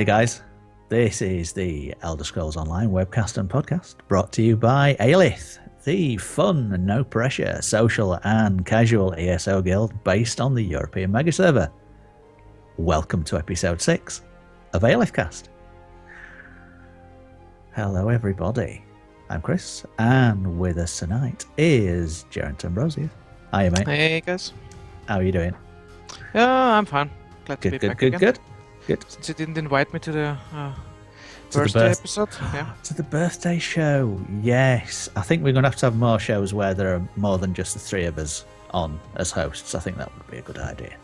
Hey guys, this is the Elder Scrolls Online webcast and podcast brought to you by Alith, the fun and no pressure social and casual ESO guild based on the European mega server. Welcome to episode 6 of Alith-Cast. Hello everybody, I'm Chris, and with us tonight is Jareth Ambrosia. Hiya mate. Hey guys. How are you doing? Yeah, I'm fine. Glad to be back again. Good. Since you didn't invite me to the birthday episode. Yeah. To the birthday show, yes. I think we're going to have more shows where there are more than just the three of us on as hosts. I think that would be a good idea.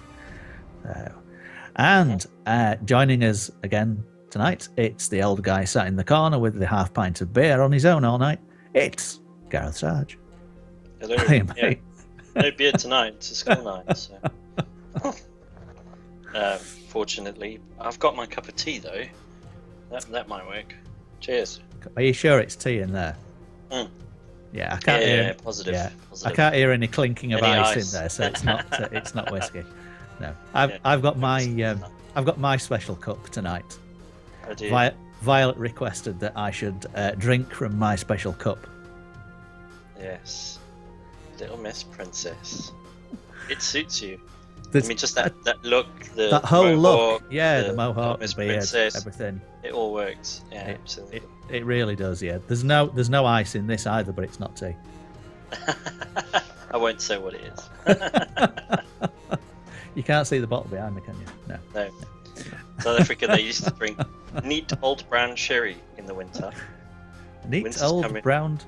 Joining us again tonight, it's the old guy sat in the corner with the half pint of beer on his own all night. It's GarethSarge. Hello. Hey, mate. No beer tonight. It's a school night. So. Fortunately, I've got my cup of tea though. That might work. Cheers. Are you sure it's tea in there? Mm. Yeah, I can't hear. Positive. Yeah, positive. I can't hear any clinking of Any ice ice. in there, so it's not whiskey. No, I've got my special cup tonight. Oh, do you? Violet requested that I should drink from my special cup. Yes, Little Miss Princess. It suits you. There's, I mean, just that look, that whole mohawk, look, yeah, the mohawk, Miss the beard, Princess, everything. It all works. Yeah, absolutely. It really does. Yeah, there's no ice in this either, but it's not tea. I won't say what it is. You can't see the bottle behind me, can you? No. South Africa, they used to drink neat old brown sherry in the winter. Neat Winter's old coming. brown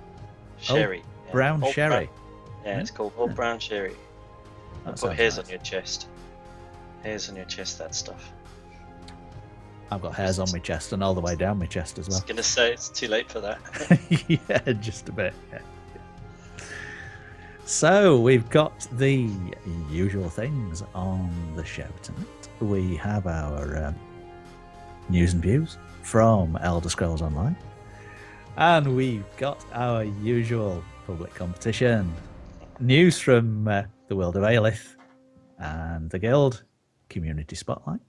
Sherry. brown Old sherry. Brown. Yeah, it's called old brown sherry. That Put sounds hairs nice. on your chest. Hairs on your chest, that stuff. I've got hairs on my chest and all the way down my chest as I well. was going to say, it's too late for that. Yeah, just a bit. Yeah. So we've got the usual things on the show tonight. We have our news and views from Elder Scrolls Online, and we've got our usual public competition, news from the world of Alith and the Guild, community spotlight,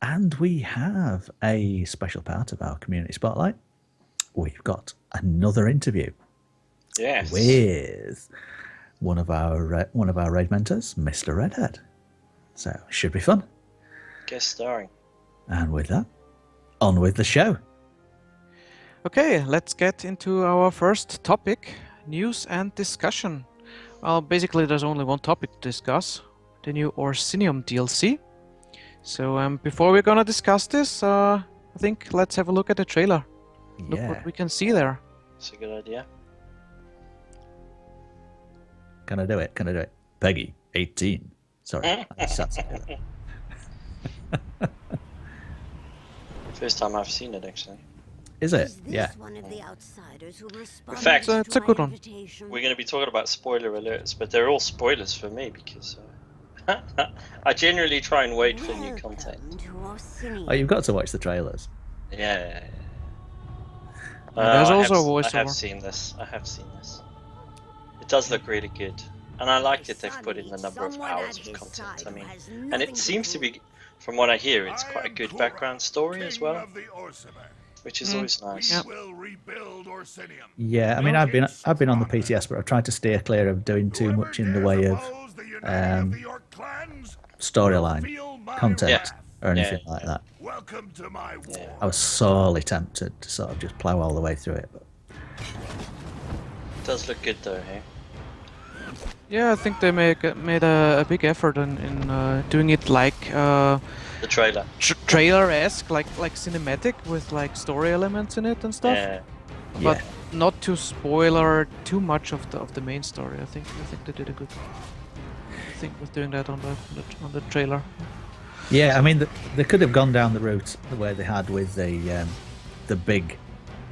and we have a special part of our community spotlight. We've got another interview. Yes. With one of our raid mentors, Mr. Redhead. So it should be fun. Guest starring. And with that, on with the show. Okay, let's get into our first topic, news and discussion. Well, basically there's only one topic to discuss, the new Orsinium DLC. So before we're gonna discuss this, I think let's have a look at the trailer. Look what we can see there. It's a good idea. Can I do it? Peggy, 18. Sorry. That's First time I've seen it, actually. Is it? Yeah. In fact, it's a good one. We're going to be talking about spoiler alerts, but they're all spoilers for me because I generally try and wait for new content. Oh, you've got to watch the trailers. Yeah. There's also a I voiceover. have seen this. It does look really good. And I like that they've put in the number of hours of content. I mean, and it seems to be, from what I hear, it's quite a good background story as well, which is always nice. Yeah. Yeah, I mean, I've been on the PTS, but I've tried to steer clear of doing too much in the way of storyline content or anything like that. Yeah. I was sorely tempted to sort of just plough all the way through it, but It does look good though, hey? Yeah, I think they made a big effort in doing it like The trailer. trailer-esque, like cinematic with like story elements in it and stuff. Yeah. But not to spoiler too much of the main story. I think they did a good thing with doing that on the trailer. yeah, I mean, they could have gone down the route the way they had with the big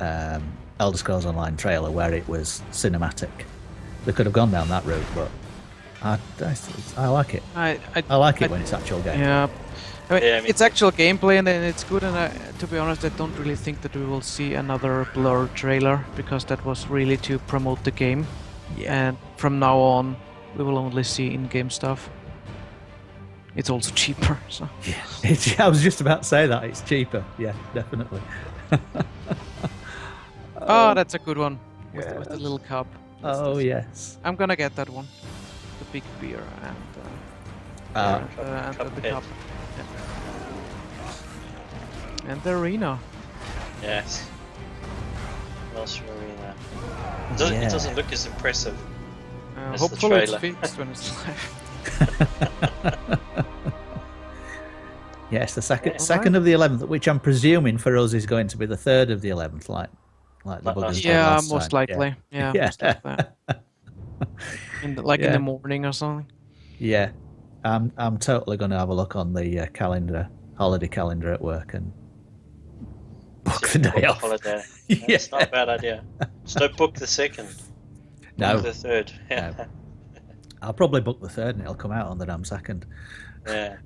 Elder Scrolls Online trailer where it was cinematic. They could have gone down that route, but I like it. I like it when it's actual game. Yeah. I mean, Yeah, I mean- it's actual gameplay and it's good, and to be honest, I don't really think that we will see another Blur trailer, because that was really to promote the game. Yeah. And from now on, we will only see in-game stuff. It's also cheaper. So. Yeah, I was just about to say that. It's cheaper. Yeah, definitely. Oh, that's a good one with the little cup. Oh, yes. I'm gonna get that one. The big beer and the cup. Yeah. And the arena. Yes. Lost Arena. It doesn't look as impressive as the Hopefully it's trailer. fixed when it's live. Yes, the second of the 11th, which I'm presuming for us is going to be the third of the 11th, like the buggers did last most time. likely. Yeah, most likely. In the morning or something. Yeah, I'm totally going to have a look on the holiday calendar at work, and book the day off. Holiday. It's not a bad idea. Just don't book the second. No. Book the third. No. I'll probably book the third, and it'll come out on the damn second. Yeah.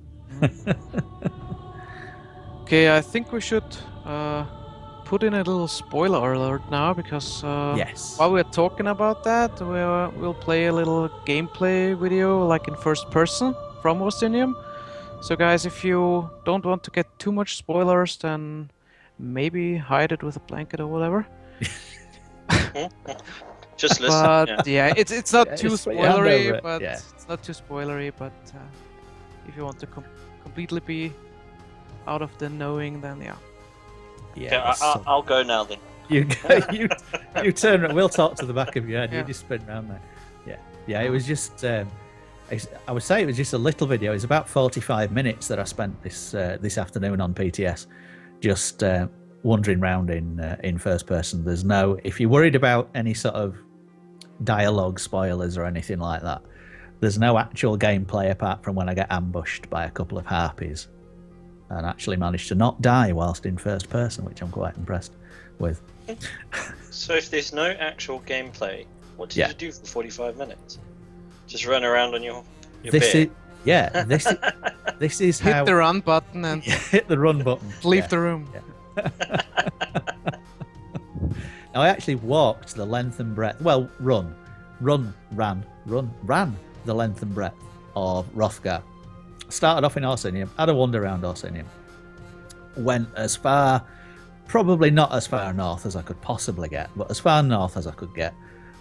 Okay, I think we should put in a little spoiler alert now, because while we're talking about that, we'll play a little gameplay video, like in first person from Orsinium. So guys, if you don't want to get too much spoilers, then maybe hide it with a blanket or whatever. Just listen. But it's not too spoilery, it's not too spoilery. But if you want to completely be out of the knowing, then Okay, I'll go now then. You turn. We'll talk to the back of your head. You just spin around there. Yeah. It was just. I would say it was just a little video. It's about 45 minutes that I spent this afternoon on PTS, just wandering around in first person. There's no. If you're worried about any sort of dialogue spoilers or anything like that, there's no actual gameplay apart from when I get ambushed by a couple of harpies, and actually managed to not die whilst in first person, which I'm quite impressed with. So if there's no actual gameplay, what did you do for 45 minutes? Just run around on your bed? This is how... Hit the run button and... hit the run button. Leave the room. Yeah. Now, I actually walked the length and breadth... Well, ran the length and breadth of Hrothgar. Started off in Orsinium, had a wander around Orsinium. Went as far... Probably not as far north as I could possibly get, but as far north as I could get.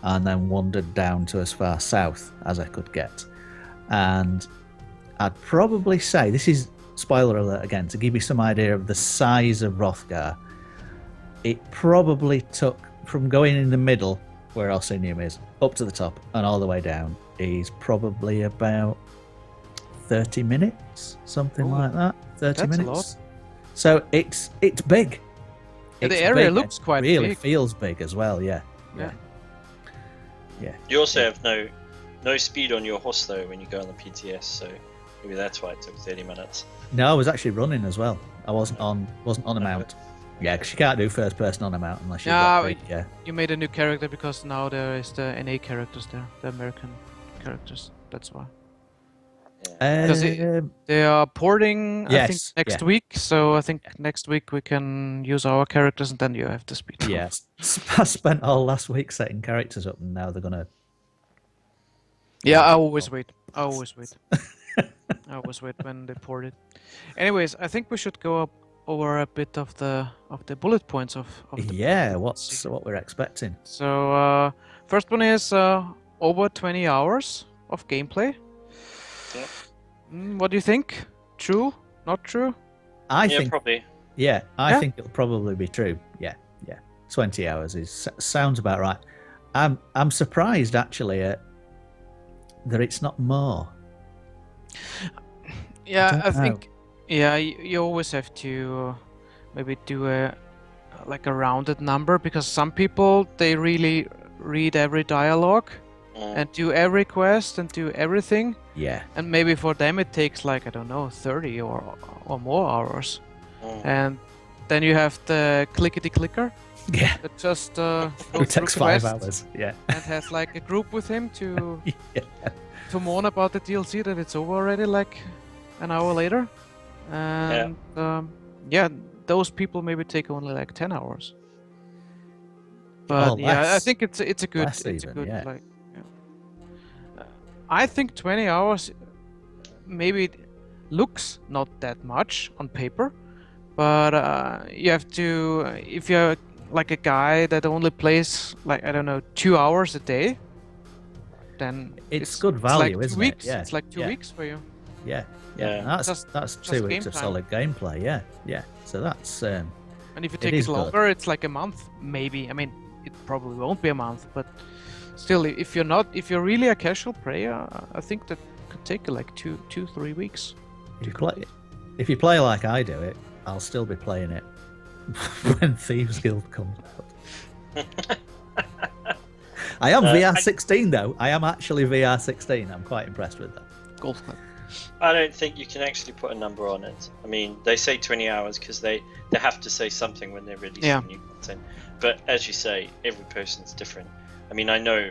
And then wandered down to as far south as I could get. And I'd probably say, this is spoiler alert again, to give you some idea of the size of Hrothgar, it probably took, from going in the middle, where Orsinium is, up to the top and all the way down, is probably about 30 minutes, something like that. 30 minutes. A lot. So it's big. The area looks quite big. Really feels big as well, yeah. You also have no speed on your horse though when you go on the PTS, so maybe that's why it took 30 minutes. No, I was actually running as well. I wasn't on a mount. Yeah, because you can't do first person on a mount unless you've You made a new character because now there is the NA characters there, the American characters. That's why. Because they are porting, I think, next week. So I think next week we can use our characters, and then you have to speed. Yes, I spent all last week setting characters up, and now they're gonna. Yeah, I always wait. I always wait when they port it. Anyways, I think we should go over a bit of the bullet points of the what we're expecting. So first one is over 20 hours of gameplay. Yeah. What do you think? True? Not true? I think probably. Yeah, I think it'll probably be true. Yeah. 20 hours sounds about right. I'm surprised actually that it's not more. Yeah, I think. Yeah, you always have to maybe do a rounded number, because some people, they really read every dialogue and do every quest and do everything. Yeah. And maybe for them it takes 30 or more hours. And then you have the clickety clicker. Yeah. That just it takes 5 hours. Yeah. And has a group with him to to mourn about the DLC that it's over already an hour later. And those people maybe take only 10 hours. But I think it's a good I think 20 hours, maybe looks not that much on paper, but you have to, if you're like a guy that only plays like, I don't know, 2 hours a day, then it's good value, like 2 isn't weeks. it? Yeah. It's like 2 weeks for you. Yeah. That's 2 weeks of game solid gameplay. Yeah. So that's. And if you take it longer, it's like a month, maybe. I mean, it probably won't be a month, but still, if you're really a casual player, I think that could take you like 2-3 weeks. If you play like I do, I'll still be playing it when Thieves Guild comes out. I am VR 16 though. I am actually VR 16. I'm quite impressed with that. Golf club. I don't think you can actually put a number on it. I mean, they say 20 hours because they have to say something when they're releasing new content. But as you say, every person's different. I mean, I know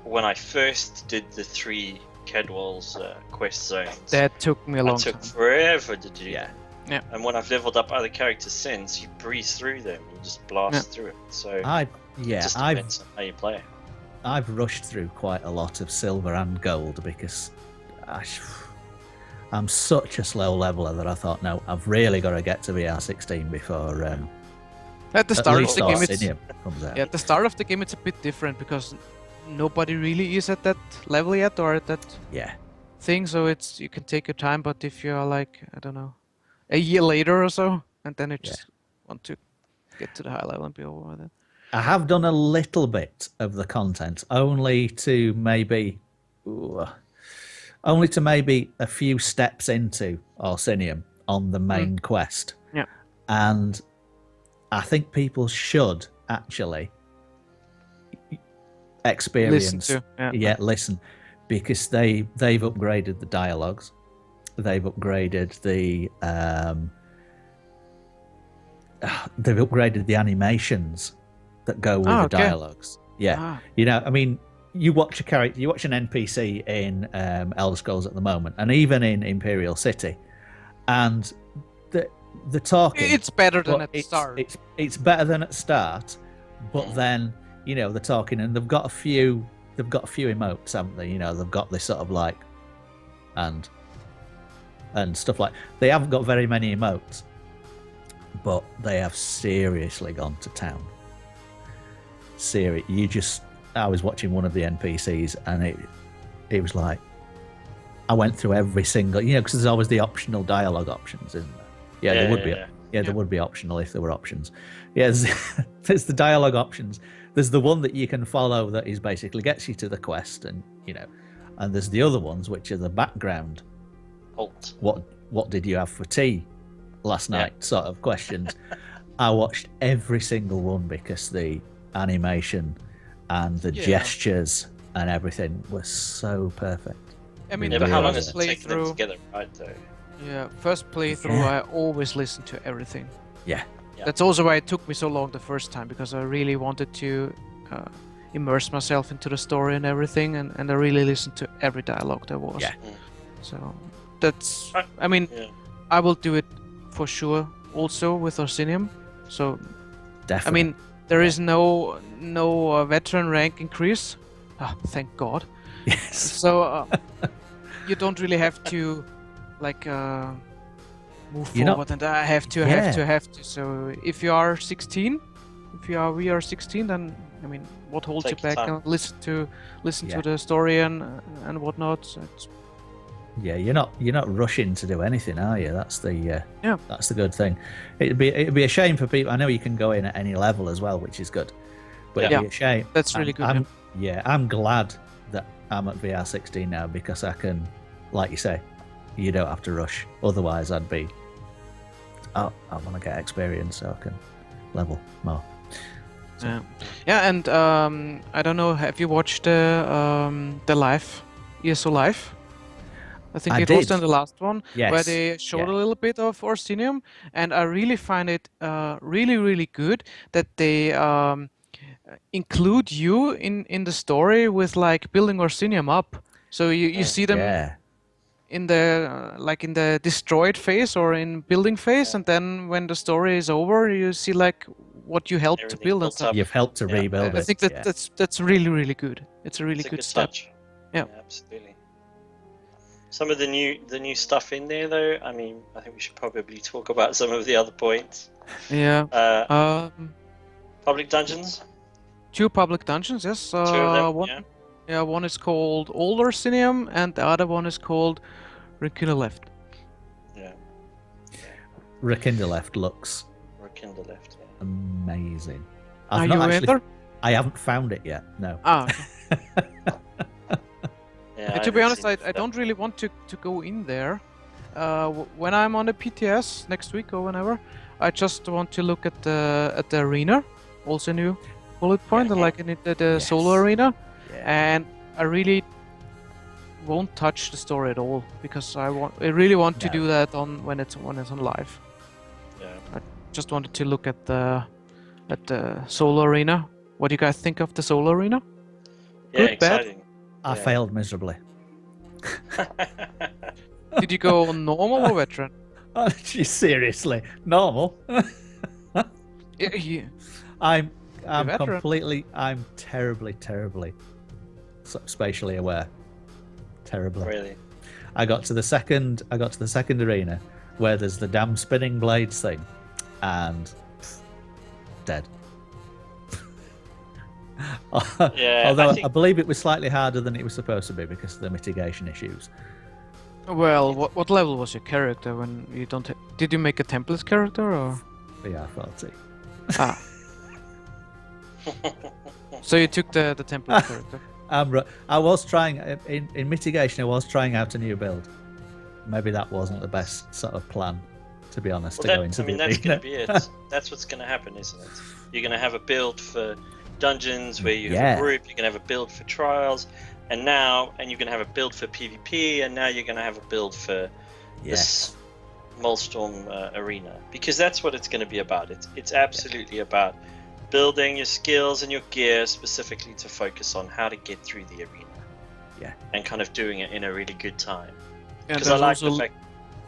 when I first did the 3 Kedwall's quest zones, that took me a long time. It took forever to do that. Yeah. And when I've leveled up other characters since, you breeze through them, you just blast through it. So it just depends on how you play it. I've rushed through quite a lot of silver and gold because I'm such a slow leveler that I thought, no, I've really got to get to VR 16 before at the start of the game Orsinium comes out. Yeah, at the start of the game it's a bit different because nobody really is at that level yet or at that thing, so you can take your time. But if you're like, I don't know, a year later or so, and then you just want to get to the high level and be over with it. I have done a little bit of the content, only to maybe a few steps into Orsinium on the main quest. Yeah. And I think people should actually experience, listen, because they've upgraded the dialogues, they've upgraded the animations that go with the dialogues. You know, I mean, you watch an NPC in Elder Scrolls at the moment, and even in Imperial City, and the talking. It's better than at the start. It's better than at start, but then they're talking, and they've got a few emotes, haven't they? You know, they've got this sort of like and stuff like. They haven't got very many emotes, but they have seriously gone to town. I was watching one of the NPCs, and it was like I went through every single, because there's always the optional dialogue options, isn't there? There would be. There would be optional if there were options. There's the dialogue options. There's the one that you can follow that is basically gets you to the quest, and and there's the other ones which are the background. What did you have for tea last night? Sort of questions. I watched every single one because the animation and the gestures and everything was so perfect. I mean, how long has it taken them together, right? Though. Yeah, first playthrough, I always listen to everything. Yeah. That's also why it took me so long the first time, because I really wanted to immerse myself into the story and everything, and I really listened to every dialogue there was. Yeah. So that's, I mean, I will do it for sure also with Orsinium. So, definitely. I mean, there is no veteran rank increase. Thank God. Yes. So you don't really have to move forward, and I have to. So if you are 16, we are 16, then I mean, what holds you back? And listen to the story and whatnot. So you're not rushing to do anything, are you? That's the that's the good thing. It'd be a shame for people. I know you can go in at any level as well, which is good. But it'd be a shame. That's really good. I'm glad that I'm at VR 16 now, because I can, like you say, you don't have to rush. Otherwise, I want to get experience so I can level more. So. And I don't know. Have you watched the live ESO live? I think it was on the last one, where they showed a little bit of Orsinium, and I really find it really, really good that they include you in the story with like building Orsinium up. So you see them in the destroyed phase or in building phase, and then when the story is over, you see like what you helped to build and stuff. You've helped to rebuild it. I think that's really, really good. It's a really good step. Yeah, absolutely. some of the new stuff in there, though. I mean, I think we should probably talk about some of the other points. Yeah. Public dungeons. 2 public dungeons, yes. 2 of them. One, Yeah. yeah, one is called Old Orsinium, and the other one is called Rekindle Left. Yeah. Rekindle Left looks Rekindle Left. Yeah. amazing. Are you in there? I haven't found it yet. No. Ah. Yeah, To be honest, I that. don't really want to go in there. When I'm on the PTS next week or whenever, I just want to look at the arena, also new bullet point, Yeah. like in the Yes. solo arena, Yeah. and I really won't touch the story at all because I really want to No. do that when it's on live. Yeah. Just wanted to look at the solo arena. What do you guys think of the solo arena? Yeah, Good, bad? exciting. I Yeah. failed miserably. Did you go on normal or veteran? Oh, geez, seriously, normal. Yeah. I'm veteran. I'm terribly spatially aware. Terribly. Really. I got to the second arena where there's the damn spinning blades thing, and dead. Yeah, Although I I, think- believe it was slightly harder than it was supposed to be because of the mitigation issues. Well, what level was your character when you don't? Did you make a template character or? But yeah, 40. Ah. So you took the template character. I was trying in mitigation. I was trying out a new build. Maybe that wasn't the best sort of plan, to be honest. Well, to go into the that's going arena. to be it. That's what's going to happen, isn't it? You're going to have a build for dungeons where you have Yeah. a group. You're going to have a build for trials, and you're going to have a build for PvP, and now you're going to have a build for this Molestorm arena, because that's what it's going to be about. It's absolutely about building your skills and your gear specifically to focus on how to get through the arena. Yeah. And kind of doing it in a really good time. And Because I like also, the fact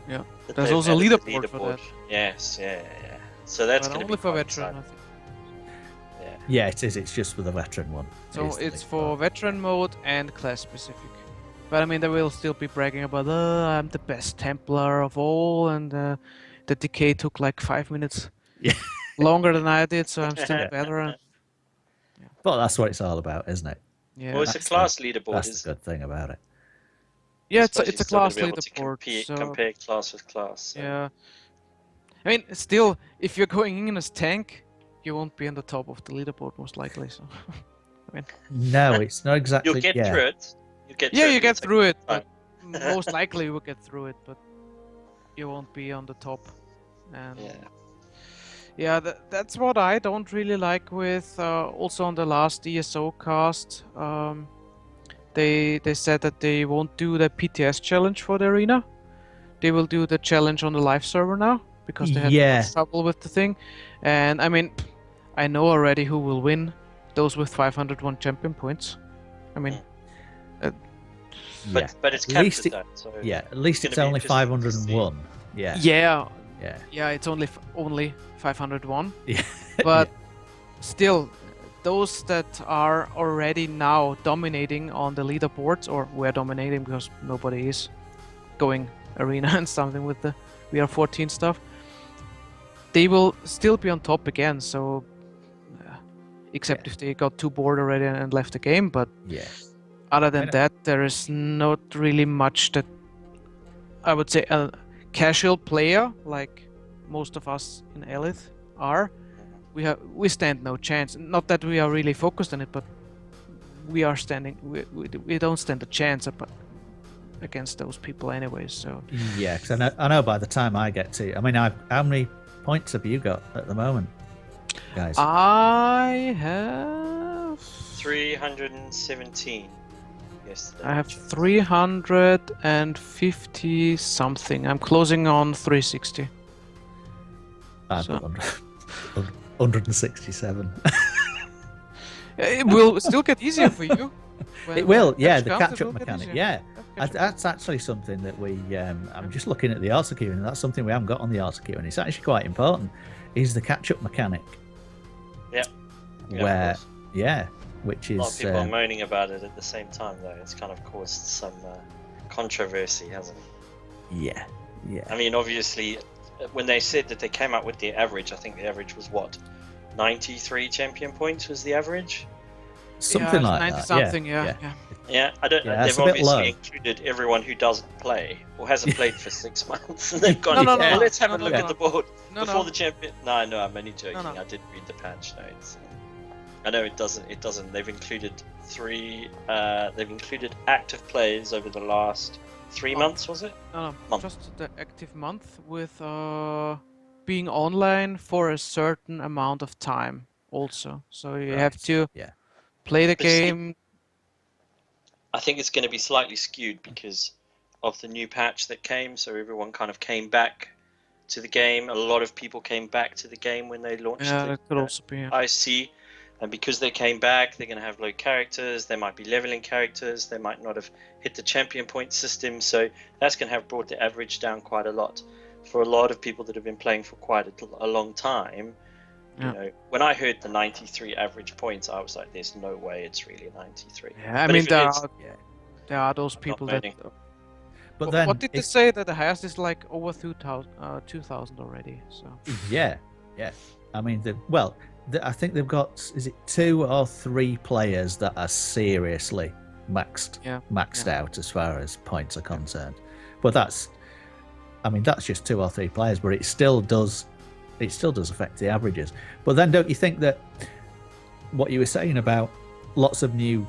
yeah, that there's they've also added the leaderboard for that. Yes, yeah. So that's but going to only be for quite veteran, I exciting. think. Yeah, it is. It's just for the veteran one. So is the it's league for mode. veteran mode and class specific. But I mean, they will still be bragging about, I'm the best Templar of all, and the decay took like 5 minutes Yeah. longer than I did, so I'm still better. And, But that's what it's all about, isn't it? yeah, Well, it's a That's class leaderboard. That's the good thing about it. yeah, I it's suppose a you're still gonna class be able to leaderboard. So compare class with class. So. yeah, I mean, still, if you're going in as tank, you won't be on the top of the leaderboard most likely. So No, it's not exactly. You'll get yeah. through it. You get yeah, through you it. get It's through it, time. but most likely you will get through it, but you won't be on the top. And yeah, that's what I don't really like with also on the last ESO cast. They said that they won't do the PTS challenge for the arena. They will do the challenge on the live server now because they had too Yeah. much trouble with the thing. And I mean, I know already who will win. Those with 501 champion points. I mean, Yeah. But it's At least captured that. So Yeah, at least It's it's gonna be only interesting to see. 501. Yeah. yeah, it's only 501. Yeah. But still, those that are already now dominating on the leaderboards, or were dominating because nobody is going arena and something with the VR14 stuff, they will still be on top again. So, except if they got too bored already and left the game, but Yeah. other than that, there is not really much that I would say a casual player like most of us in Alith are. We stand no chance. Not that we are really focused on it, but we are standing. We don't stand a chance against those people anyway. So Yeah, because I know by the time I get to, I mean, how many points have you got at the moment, guys? I have 317 yesterday. I have 350 something. I'm closing on 360. I've so- got 167. It will still get easier for you. It will, yeah, the comes, it catch-up will get mechanic, easier. yeah. Catch-up. That's actually something that we, I'm just looking at the art queue, and that's something we haven't got on the art queue, and it's actually quite important, is the catch-up mechanic. Yeah. Yeah, of Where, course. yeah, which A lot of is, people are moaning about it at the same time, though. It's kind of caused some controversy, hasn't it? Yeah, yeah. I mean, obviously, when they said that they came out with the average, I think the average was what? 93 champion points was the average? Something like 90 that. something, yeah. yeah. Yeah, I don't. Yeah, they've it's a bit obviously low. included everyone who doesn't play or hasn't played for 6 months, and they've gone. No, well, let's have a no, look no, at the board No, before no. the champion. No, I'm only joking. No. I did read the patch notes. I know it doesn't. It doesn't. They've included three. They've included active players over the last 3 months. Was it? No, Month. just the active month with being online for a certain amount of time also. So you have Right, to yeah. play the But see, game. I think it's going to be slightly skewed because of the new patch that came. So everyone kind of came back to the game. A lot of people came back to the game when they launched Yeah, the that could also be. Yeah. IC. And because they came back, they're going to have low characters. They might be leveling characters. They might not have hit the champion point system. So that's going to have brought the average down quite a lot. For a lot of people that have been playing for quite a long time, Yeah. you know, when I heard the 93 average points, I was like, "There's no way it's really 93." Yeah, I But mean if it there is, are those people that. moaning. But then, what did they say that the highest is like over 2,000 already? So yeah. I mean, I think they've got, is it 2 or 3 players that are seriously maxed out as far as points are concerned. But that's just 2 or 3 players, but it still does affect the averages. But then don't you think that what you were saying about lots of new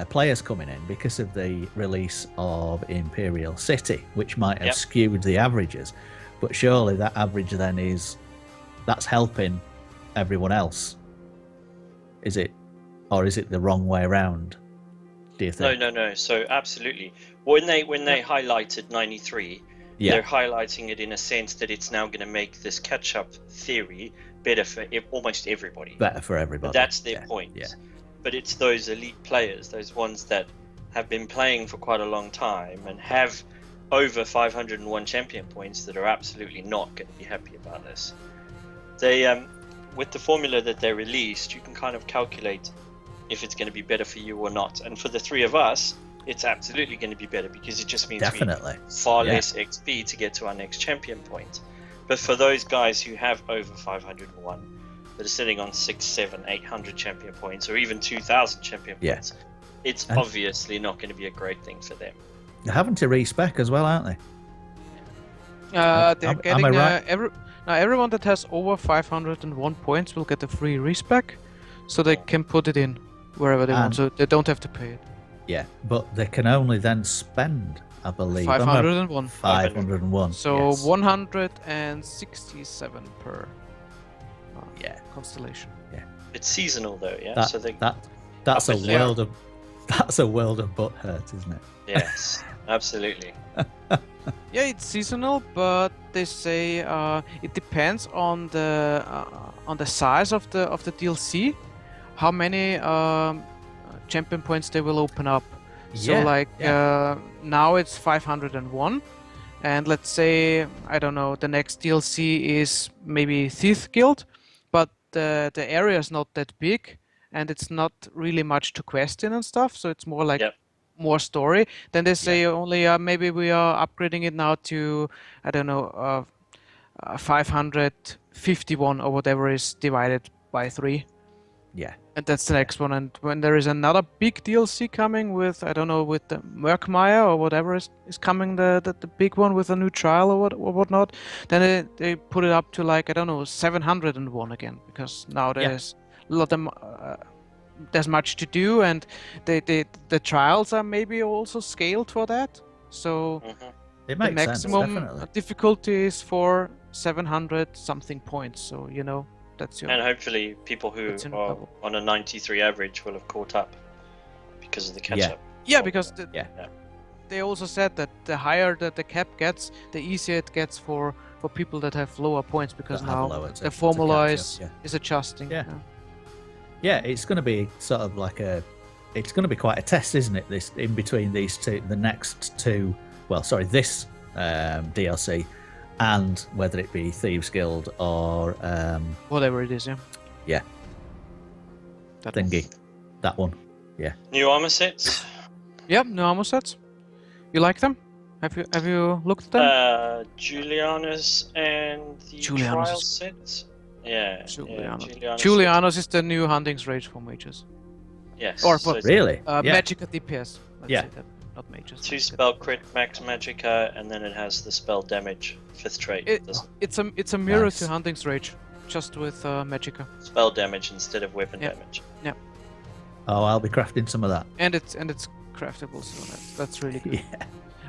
players coming in because of the release of Imperial City, which might have skewed the averages, but surely that average then that's helping everyone else, is it, or is it the wrong way around, do you think? No. So absolutely, when they highlighted 93, they're highlighting it in a sense that it's now going to make this catch-up theory better for almost everybody. Better for everybody. But that's their point. Yeah. But it's those elite players, those ones that have been playing for quite a long time and have over 501 champion points that are absolutely not going to be happy about this. They, with the formula that they released, you can kind of calculate if it's going to be better for you or not. And for the 3 of us, it's absolutely going to be better because it just means Definitely. we far less XP to get to our next champion point. But for those guys who have over 501, that are sitting on 600, 700, 800 champion points, or even 2,000 champion points, it's obviously not going to be a great thing for them. They're having to respec as well, aren't they? they're am getting I right? everyone that has over 501 points will get a free respec, so they can put it in wherever they want. So they don't have to pay it. Yeah, but they can only then spend, I believe, 501. 501. So yes. 167 per constellation. It's seasonal though, yeah. That's a obviously- world of butt hurt, isn't it? Yes, absolutely. Yeah, it's seasonal, but they say it depends on the size of the DLC, how many champion points they will open up. So now it's 501, and let's say, I don't know, the next DLC is maybe Thief Guild, but the area is not that big and it's not really much to quest in and stuff, so it's more like more story. Then they say only maybe we are upgrading it now to, I don't know, 551 or whatever is divided by 3. Yeah. And that's the next one. And when there is another big DLC coming with, I don't know, with the Merkmire or whatever is coming, the big one with a new trial or whatnot, then they put it up to like, I don't know, 701 again, because now there's a lot of there's much to do, and the trials are maybe also scaled for that. So It the makes maximum sense, definitely. difficulty is for 700 something points. So that's your. And hopefully people who That's in are trouble. on a 93 average will have caught up because of the catch-up. Yeah, because Yeah. they also said that the higher that the cap gets, the easier it gets for people that have lower points, because That have now lower to the formula catch up, is adjusting. Yeah. Yeah, it's going to be sort of like it's going to be quite a test, isn't it? This in between these two, the next two. Well, sorry, this DLC, and whether it be Thieves Guild or Whatever it is, yeah, that thingy, that one. Yeah. New armor sets? Yeah, no armor sets. You like them? Have you looked at them? Julianus and the Julianus trial is- set. Yeah. Julianus. Julianus. Julianus is the new Hunting's Rage for mages. Yes. Or so for- it's Really? Uh, Yeah. Magicka DPS. Let's Yeah. say that. Not mages. 2 Magicka. spell crit max magicka, and then it has the spell damage 5th trait. It's a mirror Nice. to Hunting's Rage, just with Magicka. Spell damage instead of weapon Yeah. damage. Oh, I'll be crafting some of that. And it's craftable, so that's really good.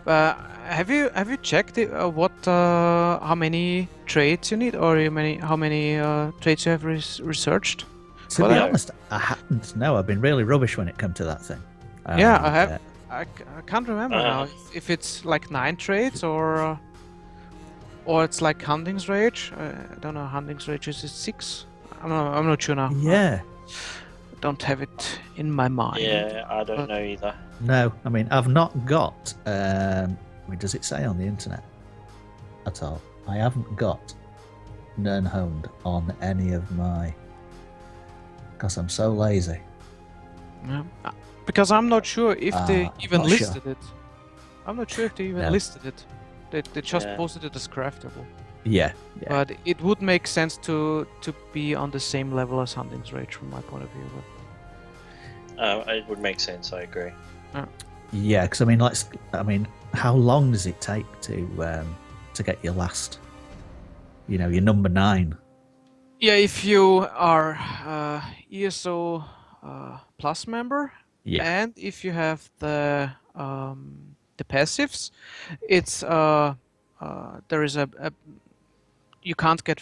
Yeah. Have you checked how many traits you need, or how many traits you have researched? To Well, be I- honest, I hadn't. No, I've been really rubbish when it comes to that thing. Yeah, And, I have. I can't remember now if it's like 9 traits or it's like Hunting's Rage. I don't know. Hunting's Rage is 6. I'm not sure now. Yeah. I don't have it in my mind. Yeah, I don't know either. No, I mean, I've not got. Does it say on the internet at all? I haven't got Nernhoned on any of my. Because I'm so lazy. Yeah. Because I'm not sure if they even not sure. listed it. I'm not sure if they even No. listed it. They just Yeah. posted it as craftable. Yeah. Yeah. But it would make sense to be on the same level as Hunting's Rage from my point of view. It would make sense. I agree. Yeah, because I mean, how long does it take to get your last? Your number 9. Yeah, if you are ESO Plus member, Yeah. and if you have the passives, it's there is a you can't get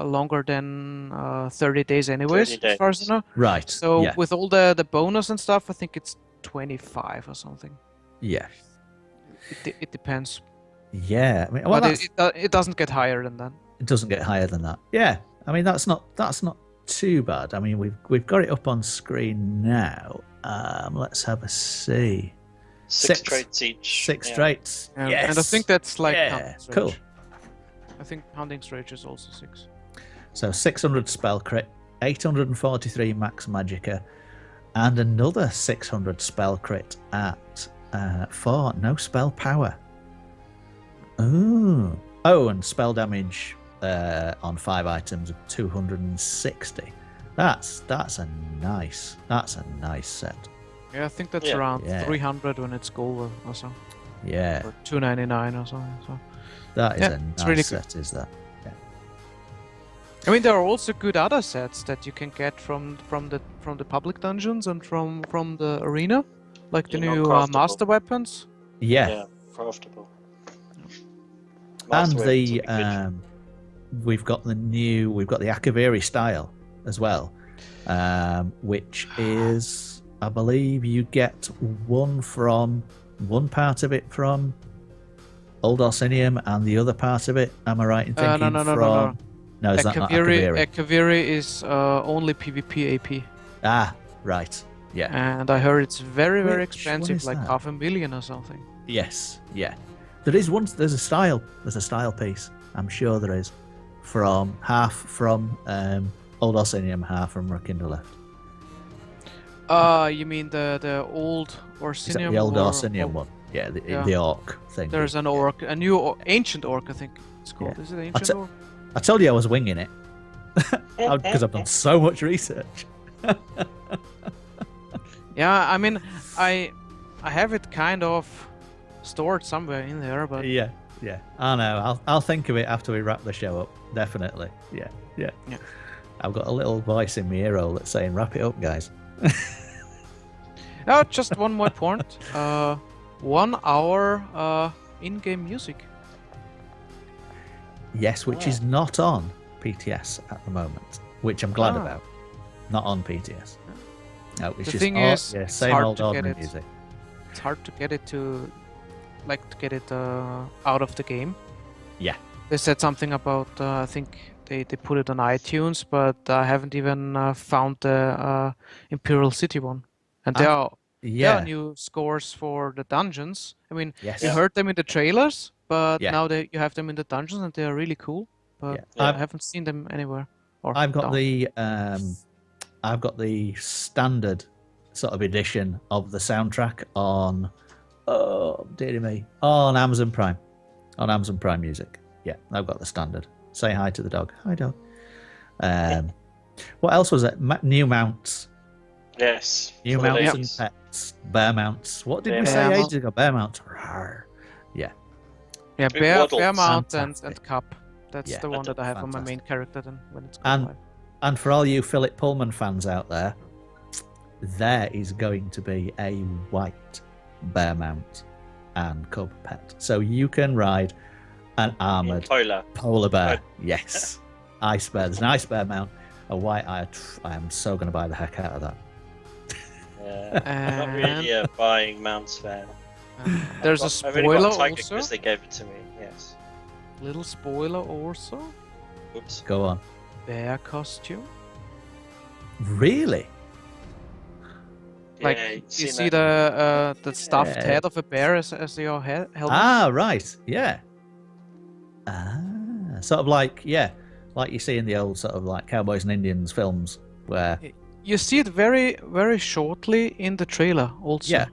longer than 30 days anyways, 30 as far as days. I know. Right. So yeah. with all the bonus and stuff, I think it's 25 or something. Yeah. It depends. Yeah. I mean, well, But it doesn't get higher than that. it doesn't get higher than that. Yeah. I mean, that's not too bad. I mean, we've got it up on screen now. Let's have a see. 6 traits each. 6 yeah. traits. And, Yes. and I think that's like Yeah, Hunting's Rage. cool. I think Hunting's Rage is also 6. So 600 spell crit, 843 max magicka, and another 600 spell crit at 4. No spell power. Ooh. Oh, and spell damage on 5 items of 260. That's a nice set. Yeah, I think that's Yeah. around Yeah. 300 when it's gold or so, Yeah, or 299 or something. So that is Yeah, a it's nice really set, is that? I mean, there are also good other sets that you can get from the public dungeons and from the arena, like the Yeah, not new craftable. master weapons. Yeah. Yeah, profitable. And Master weapons the would be good. we've got the Akaviri style as well, which is, I believe, you get one part of it from Old Orsinium and the other part of it, am I right in thinking, No. No, is that not Akaviri? Akaviri is only PvP AP, Ah, right. Yeah. and I heard it's very Which one expensive, is like that? 500,000 or something. Yes. Yeah. There's a style piece. I'm sure there is, from half from Old Orsinium, half from Rakindaleft. You mean the old Is that Orsinium? the Old or- Orsinium or- one? Yeah, the Yeah. orc thing. There's an orc, a new ancient orc, I think it's called. Yeah. Is it ancient orc? I told you I was winging it because I've done so much research. Yeah, I mean, I have it kind of stored somewhere in there, but Yeah. I know. I'll think of it after we wrap the show up. Definitely. Yeah. I've got a little voice in my ear hole that's saying, "Wrap it up, guys." oh, just one more point. 1 hour in-game music. Yes, which Yeah. is not on PTS at the moment, which I'm glad Ah. about. Not on PTS. No, it's The just thing is, it's same hard old to get ordinary it. music. It's hard to get it out of the game. Yeah. They said something about I think they put it on iTunes, but I haven't even found the Imperial City one. And there are Yeah. new scores for the dungeons. I mean, Yes. you heard them in the trailers, but Yeah. now you have them in the dungeons, and they are really cool. But Yeah. I haven't seen them anywhere. Or I've got down. the standard sort of edition of the soundtrack on Oh, dear me. On Amazon Prime. On Amazon Prime Music. Yeah, I've got the standard. Say hi to the dog. Hi, dog. What else was it? New mounts. Yes. New for the mounts and ladies. pets. Bear mounts. What did Bear we say mounts. ages ago? Bear mounts. Rawr. Yeah. Yeah, Big Bear waddles. Mount and Fantastic. Cup. That's Yeah, the one that I have on my main fantastic. character then when it's And- gone live. And for all you Philip Pullman fans out there, there is going to be a white bear mount and cub pet. So you can ride an armoured polar bear. Yes. Ice bear. There's an ice bear mount. A white. I am so going to buy the heck out of that. I'm not really a buying mounts fan. There's a I really spoiler got Tiger also. because they gave it to me. Yes. Little spoiler also. Oops. Go on. Bear costume. Really? Like Yeah, you seen see that. the stuffed Yeah. head of a bear as your helmet. Ah, right. Yeah. Ah, sort of like you see in the old sort of like Cowboys and Indians films where You see it very very shortly in the trailer also. Yeah.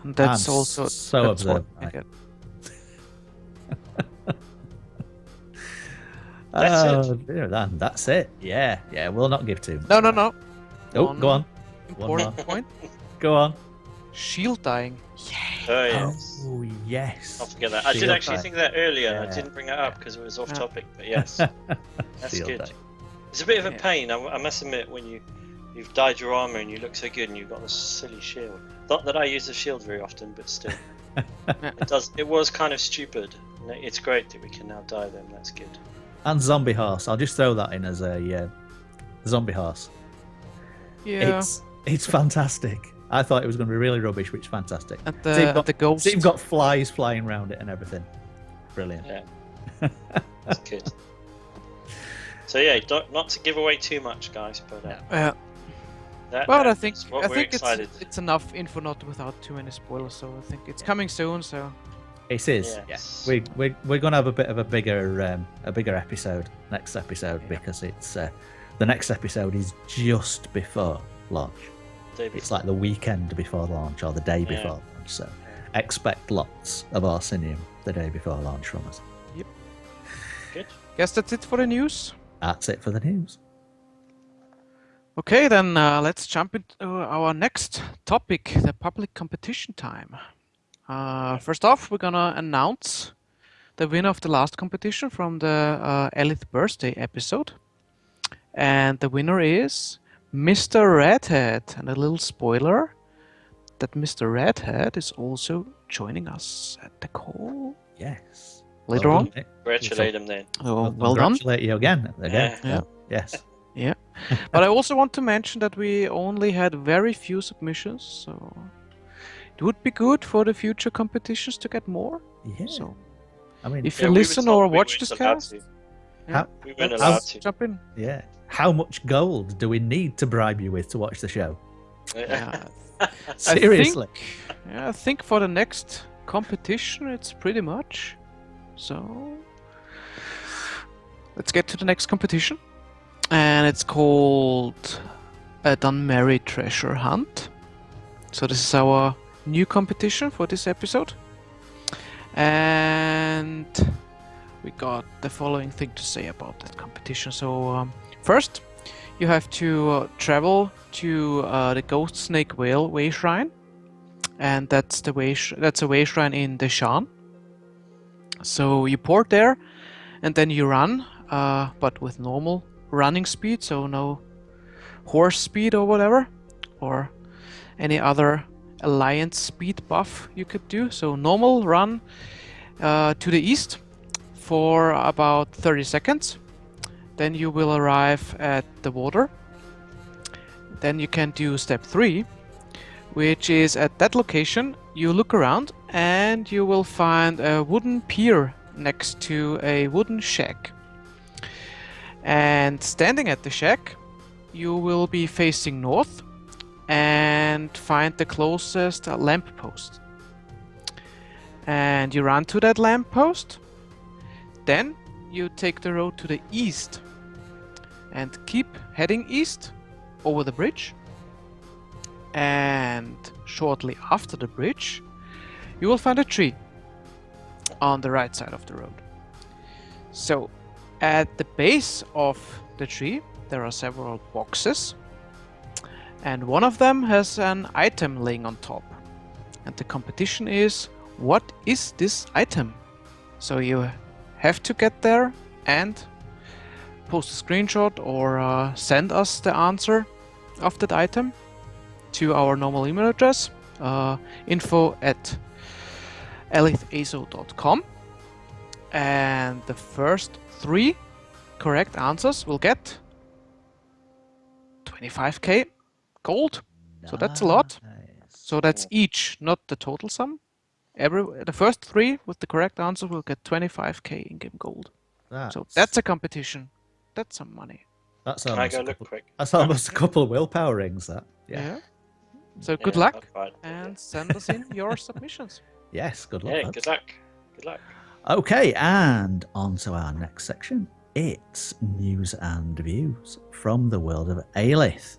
And that's I'm also so that's what observant, I mate. get. That's That's it. Yeah, yeah. We'll not give too much. No. Oh, One go on. Important more. point. Go on. Shield dying. Oh yes. Oh, yes. I'll forget that. I did Shield actually die. think that earlier. I Yeah. didn't bring it up because it was off Yeah. topic. But yes, that's Shield good. die. It's a bit of a Yeah. pain. I must admit, when you've dyed your armor and you look so good and you've got this silly shield. Not that I use the shield very often, but still, it was kind of stupid. It's great that we can now dye them. That's good. And zombie horse. I'll just throw that in as a zombie horse. Yeah. It's fantastic. I thought it was going to be really rubbish, but it's fantastic. And So you've got- the ghost. So you've got flies flying around it and everything. Brilliant. Yeah, that's good. So yeah, not to give away too much, guys, but But I that's think what I we're think excited. it's enough info not without too many spoilers. So I think it's coming soon. So It is. Yes. Yeah. We're going to have a bit of a bigger episode next episode because it's the next episode is just before launch. It's like the weekend before launch or the day before launch. So expect lots of Orsinium the day before launch from us. Good. guess that's it for the news. That's it for the news. Okay, then let's jump into our next topic, the public competition time. First off, we're gonna announce the winner of the last competition from the Alith birthday episode. And the winner is Mr. Redhead. And a little spoiler that Mr. Redhead is also joining us at the call Yes. later Well on. done, Nick. Congratulate them then. Oh, well done. Congratulate you again. Yeah. Yes. Yeah. But I also want to mention that we only had very few submissions, so it would be good for the future competitions to get more. Yeah. So I mean, if Yeah, you we were listen told or we watch weren't this allowed cast, to. yeah, We weren't let's allowed to. jump in. yeah. How much gold do we need to bribe you with to watch the show? Yeah. Seriously. I think for the next competition it's pretty much. So let's get to the next competition. And it's called a Dunmerry Treasure Hunt. So this is our new competition for this episode. And we got the following thing to say about that competition. So first, you have to travel to the Ghost Snake Whale Way Shrine, and that's a way shrine in Deshan. So you port there, and then you run, but with normal running speed, so no horse speed or whatever, or any other alliance speed buff you could do. So normal run to the east for about 30 seconds. Then you will arrive at the water. Then you can do step 3, which is at that location you look around and you will find a wooden pier next to a wooden shack. And standing at the shack, you will be facing north and find the closest lamppost. And you run to that lamppost. Then you take the road to the east and keep heading east over the bridge. And shortly after the bridge, you will find a tree on the right side of the road. So, at the base of the tree, there are several boxes, and one of them has an item laying on top. And the competition is, what is this item? So you have to get there and post a screenshot or send us the answer of that item to our normal email address, info@alith-cast.com, and the first 3 correct answers will get 25k gold. So that's a lot. So that's each, not the total sum. The first 3 with the correct answer will get 25k in-game gold. So that's a competition. That's some money. That's Can I go look quick? That's almost a couple of willpower rings. That. Yeah. So good Yeah, luck I'll try. and send us in your submissions. Yes. Good luck. Yeah, lads. good luck. Good luck. Okay, and on to our next section. It's news and views from the world of Alith.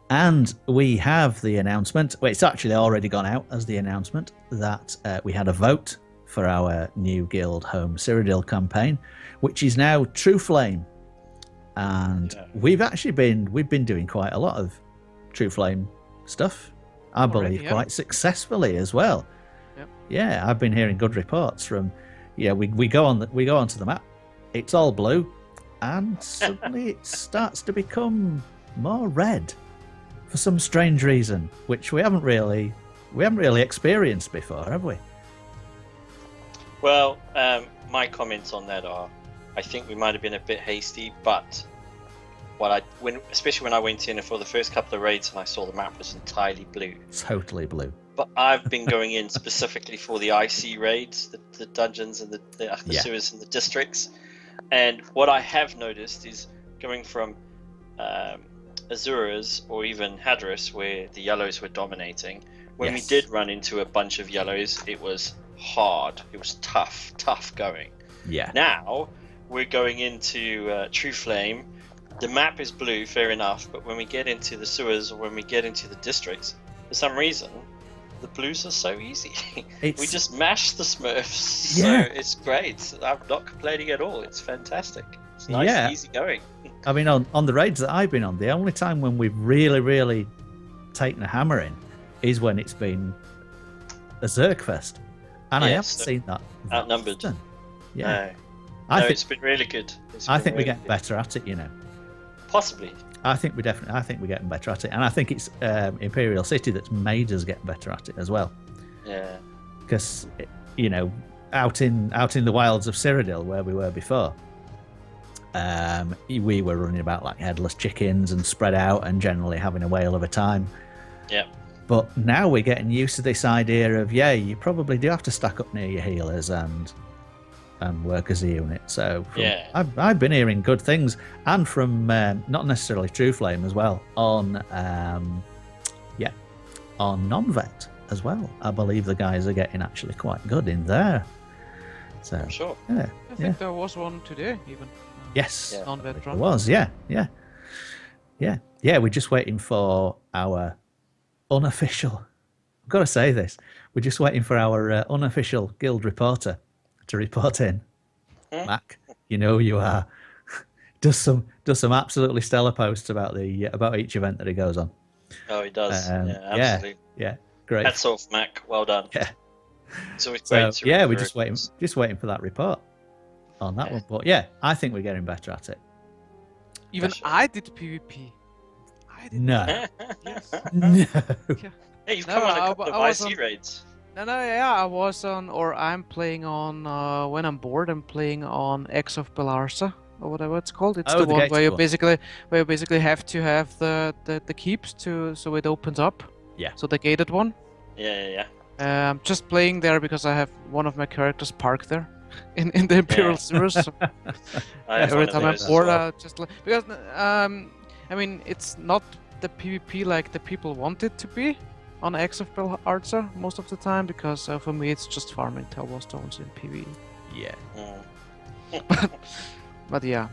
And we have the announcement, well, it's actually already gone out as the announcement, that we had a vote for our new guild home Cyrodiil campaign, which is now True Flame. And we've been doing quite a lot of True Flame stuff, I believe, quite successfully as well. Yep. Yeah, I've been hearing good reports from, we go onto the map, it's all blue, and suddenly it starts to become more red for some strange reason, which we haven't really experienced before, have we? Well, my comments on that are, I think we might have been a bit hasty, but especially when I went in for the first couple of raids and I saw the map was entirely blue. Totally blue. But I've been going in specifically for the IC raids, the dungeons and the sewers and the districts. And what I have noticed is going from Azuras or even Hadris, where the yellows were dominating, when we did run into a bunch of yellows, it was hard. It was tough going. Yeah. Now we're going into True Flame. The map is blue, fair enough, but when we get into the sewers or when we get into the districts, for some reason, the blues are so easy. We just mash the Smurfs. Yeah. So it's great. I'm not complaining at all. It's fantastic. It's nice and easy going. I mean, on the raids that I've been on, the only time when we've really taken a hammer in is when it's been a Zergfest. And I haven't seen that outnumbered. often. Yeah. No, it's been really good. I think we're getting better at it, Possibly. I think we're getting better at it. And I think it's Imperial City that's made us get better at it as well. Yeah. Because, out in the wilds of Cyrodiil, where we were before, we were running about like headless chickens and spread out and generally having a whale of a time. Yeah. But now we're getting used to this idea of, you probably do have to stack up near your healers and work as a unit. So I've been hearing good things, and from not necessarily True Flame as well, on non-vet as well. I believe the guys are getting actually quite good in there. So I'm sure. Yeah. I think there was one today even. Yes. Non-vet It run. was, yeah. We're just waiting for our unofficial, I've got to say this, we're just waiting for our unofficial guild reporter to report in. Mac, you are. does some absolutely stellar posts about each event that he goes on. Oh, he does. Absolutely. Yeah, great. Hats off, Mac. Well done. Yeah. It's always great to we're just waiting for that report on that one. But I think we're getting better at it. Even I did PvP. No. Yes. No. Hey, you've come on a couple of IC raids. I was on, or I'm playing on, when I'm bored, I'm playing on X of Belazarus, or whatever it's called. It's the one where you basically have to have the keeps so it opens up. Yeah. So the gated one. Yeah. I'm just playing there because I have one of my characters parked there in the Imperial Sewers. So every time I'm bored, because I mean, it's not the PvP like the people want it to be on X of Belazarus most of the time, because for me it's just farming Telbo stones in PvE. Yeah. But I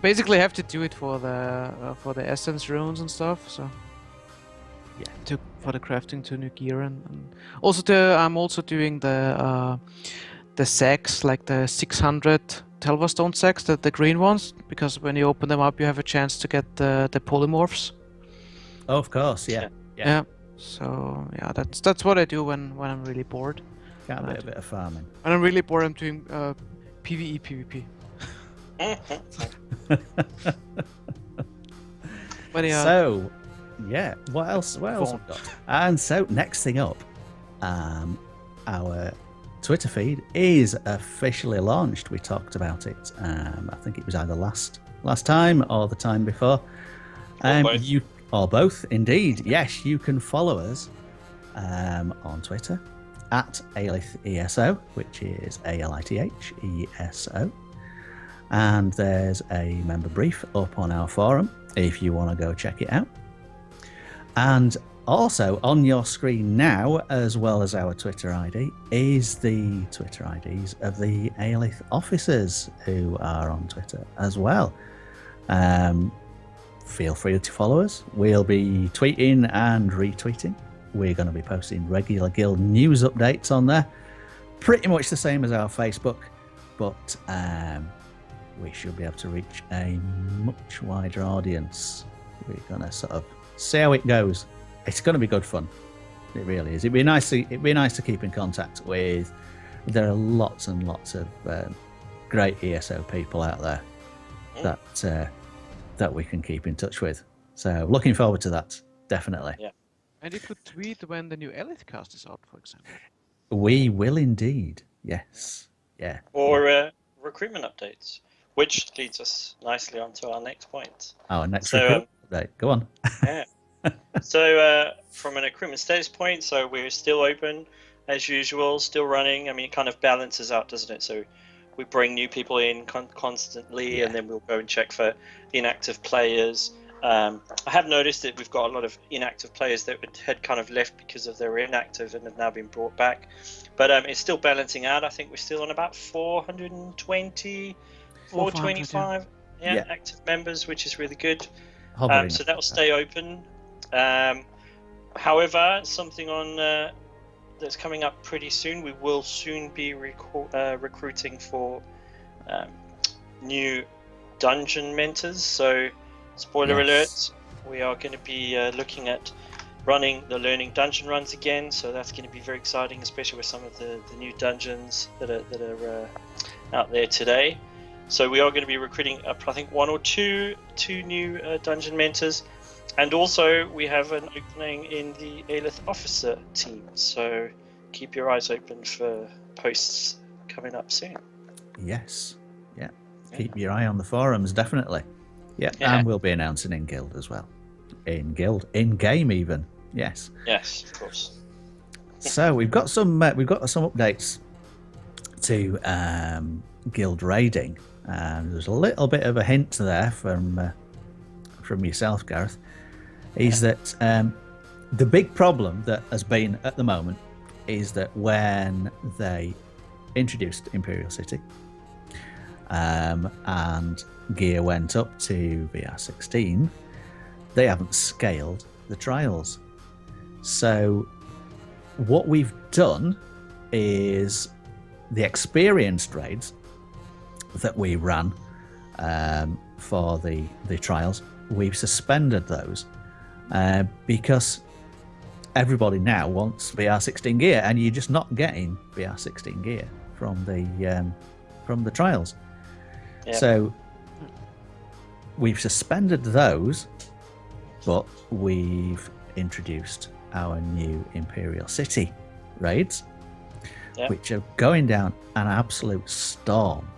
basically have to do it for the essence runes and stuff. So for the crafting to new gear and also I'm also doing the sacks, like the 600 Telvarstone sacks, the green ones, because when you open them up you have a chance to get the polymorphs. Oh, of course, yeah. So yeah, that's what I do when I'm really bored. Can't be a bit of farming. When I'm really bored, I'm doing PvE PvP. But yeah. So, yeah, what else we got? And so, next thing up, our Twitter feed is officially launched. We talked about it. I think it was either last time or the time before. Or both, indeed. Yes, you can follow us on Twitter at Alith-ESO, which is ALITH-ESO. And there's a member brief up on our forum if you want to go check it out. And also on your screen now, as well as our Twitter ID, is the Twitter IDs of the Alith officers who are on Twitter as well. Feel free to follow us. We'll be tweeting and retweeting. We're going to be posting regular guild news updates on there. Pretty much the same as our Facebook, but we should be able to reach a much wider audience. We're going to sort of see how it goes. It's going to be good fun. It really is. It'd be nice to keep in contact with. There are lots and lots of great ESO people out there that we can keep in touch with. So looking forward to that, definitely. Yeah. And you could tweet when the new Alith-Cast is out, for example. We will indeed. Yes. Yeah. Or recruitment updates, which leads us nicely onto our next point. Our next recruitment update. Go on. Yeah. So from an recruitment status point, so we're still open as usual, still running. I mean, it kind of balances out, doesn't it? So we bring new people in constantly, and then we'll go and check for inactive players. I have noticed that we've got a lot of inactive players that had kind of left because of they were inactive and have now been brought back. But it's still balancing out. I think we're still on about 420, 425 active members, which is really good. So that will stay open. However, something on that's coming up pretty soon. We will soon be recruiting for new dungeon mentors. So, spoiler alert, we are going to be looking at running the learning dungeon runs again. So that's going to be very exciting, especially with some of the new dungeons that are out there today. So we are going to be recruiting, I think, one or two new dungeon mentors. And also, we have an opening in the Alith officer team, so keep your eyes open for posts coming up soon. Yes, yeah. Keep your eye on the forums, definitely. Yeah, and we'll be announcing in guild as well. In game even. Yes. Yes, of course. So we've got some updates to guild raiding. There's a little bit of a hint there from yourself, Gareth. Is that the big problem that has been at the moment is that when they introduced Imperial City and gear went up to VR16, they haven't scaled the trials. So what we've done is the experienced raids that we ran for the trials, we've suspended those. Because everybody now wants VR16 gear, and you're just not getting VR16 gear from the trials. Yeah. So we've suspended those, but we've introduced our new Imperial City raids, which are going down an absolute storm.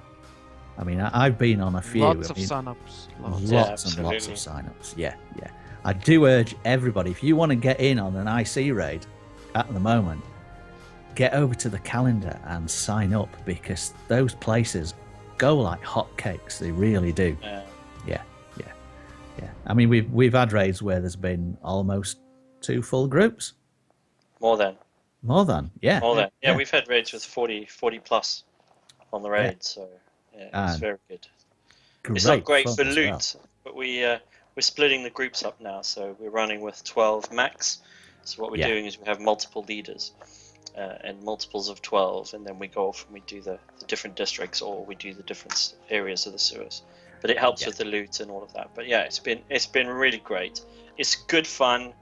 I mean, I've been on a few. Lots of sign-ups. Lots and lots of sign-ups. Yeah. I do urge everybody, if you want to get in on an IC raid at the moment, get over to the calendar and sign up, because those places go like hotcakes. They really do. Yeah. I mean, we've had raids where there's been almost 2 full groups. More than. Yeah. Yeah, we've had raids with 40 plus on the raid, so it's very good. It's not great for loot, but we we're splitting the groups up now, so we're running with 12 max. So what we're doing is we have multiple leaders and multiples of 12, and then we go off and we do the different districts, or we do the different areas of the sewers. But it helps with the loot and all of that. But yeah, it's been really great. It's good fun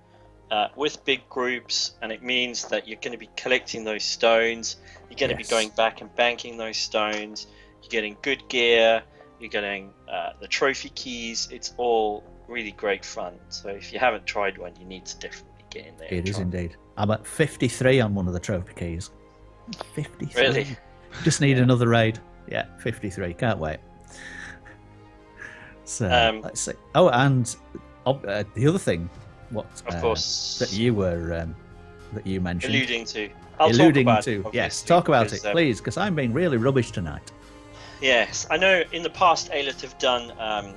with big groups, and it means that you're going to be collecting those stones. You're going to be going back and banking those stones. You're getting good gear. You're getting the trophy keys. It's all really great fun. So if you haven't tried one, you need to definitely get in there. It is indeed. I'm at 53 on one of the trophy keys. 53. Really? Just need another raid. Yeah, 53. Can't wait. So let's see. Oh, and the other thing, of course, that you were that you mentioned, alluding to. Yes, talk about it, please, because I'm being really rubbish tonight. Yes, I know. In the past, Alith have done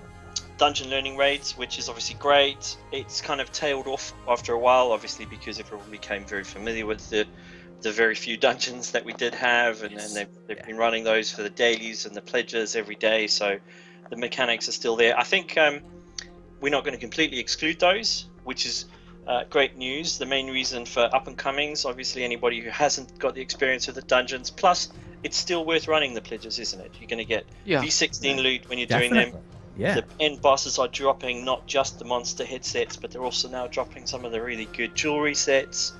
dungeon learning raids, which is obviously great. It's kind of tailed off after a while, obviously, because everyone became very familiar with the very few dungeons that we did have, and then they've been running those for the dailies and the pledges every day. So the mechanics are still there. I think we're not going to completely exclude those, which is great news. The main reason for up and comings, obviously, anybody who hasn't got the experience of the dungeons. Plus, it's still worth running the pledges, isn't it? You're going to get V16 loot when you're doing them. Yeah. The end bosses are dropping not just the monster headsets, but they're also now dropping some of the really good jewelry sets.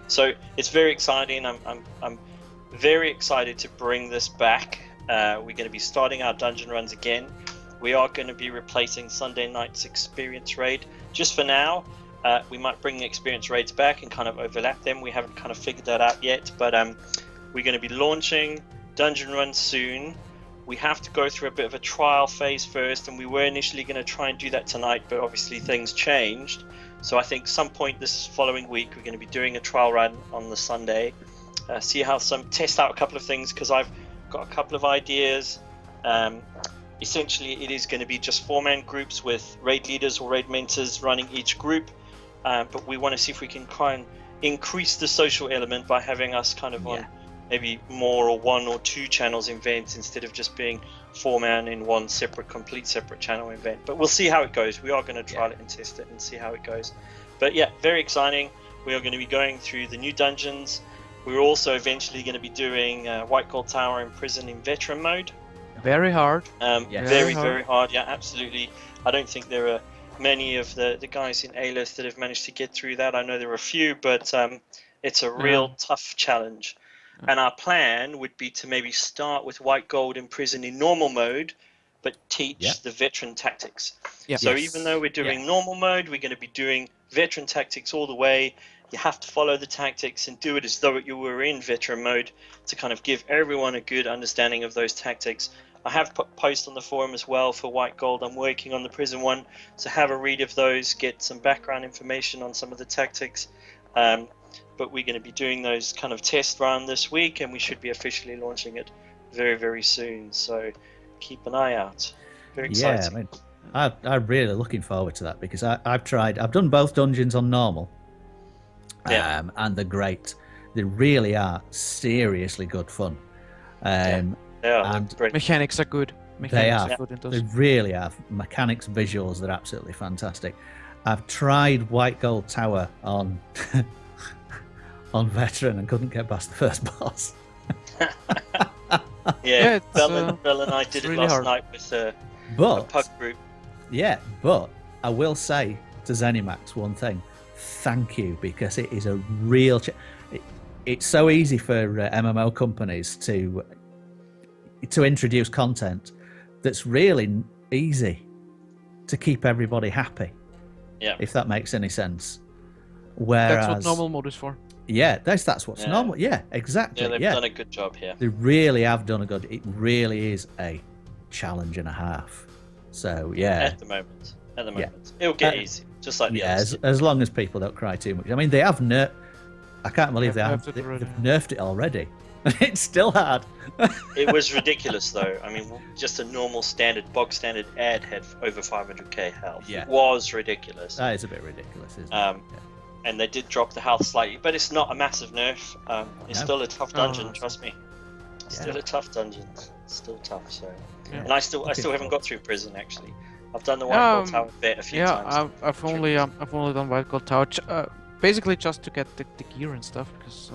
So it's very exciting. I'm very excited to bring this back. We're going to be starting our dungeon runs again. We are going to be replacing Sunday night's experience raid. Just for now, we might bring the experience raids back and kind of overlap them. We haven't kind of figured that out yet, but we're going to be launching dungeon runs soon. We have to go through a bit of a trial phase first, and we were initially going to try and do that tonight, but obviously things changed. So I think some point this following week we're going to be doing a trial run on the Sunday, test out a couple of things, because I've got a couple of ideas. Essentially, it is going to be just 4-man groups with raid leaders or raid mentors running each group, but we want to see if we can try and increase the social element by having us kind of on maybe more or 1 or 2 channels events instead of just being 4-man in one complete separate channel event. But we'll see how it goes. We are going to trial it and test it and see how it goes. But yeah, very exciting. We are going to be going through the new dungeons. We're also eventually going to be doing White Gold Tower and Prison in veteran mode. Very hard. Very hard. Yeah, absolutely. I don't think there are many of the guys in Alith that have managed to get through that. I know there are a few, but it's a real tough challenge. And our plan would be to maybe start with White Gold in Prison in normal mode, but teach the veteran tactics. So even though we're doing normal mode, we're going to be doing veteran tactics all the way. You have to follow the tactics and do it as though you were in veteran mode to kind of give everyone a good understanding of those tactics. I have put posts on the forum as well for White Gold. I'm working on the prison one, so have a read of those, get some background information on some of the tactics. But we're going to be doing those kind of test run this week, and we should be officially launching it very, very soon. So keep an eye out. Very exciting. Yeah, I'm really looking forward to that, because I've done both dungeons on normal. And they're great. They really are seriously good fun. And mechanics are good. They really are. Mechanics, visuals, they're absolutely fantastic. I've tried White Gold Tower on on veteran and couldn't get past the first boss. Bell and I did it last night with a pug group. Yeah, but I will say to Zenimax one thing. Thank you, because it is a real it's so easy for MMO companies to introduce content that's really easy to keep everybody happy, if that makes any sense. Whereas that's what normal mode is for. That's what's normal. Exactly. They've done a good job here. They really have done a good. It really is a challenge and a half. So at the moment it'll get easy. Just like the others. As long as people don't cry too much. I mean, they have I can't believe they've nerfed it already. It's still hard. It was ridiculous, though. I mean, just a normal bog standard ad had over 500k health. It was ridiculous. That is a bit ridiculous, isn't it? And they did drop the health slightly, but it's not a massive nerf. It's still a tough dungeon, trust me. Still a tough dungeon. It's still tough. So, and I still haven't got through prison actually. I've done the White Gold Tower bit a few times. Yeah, I've only done White Gold Tower, basically just to get the gear and stuff, because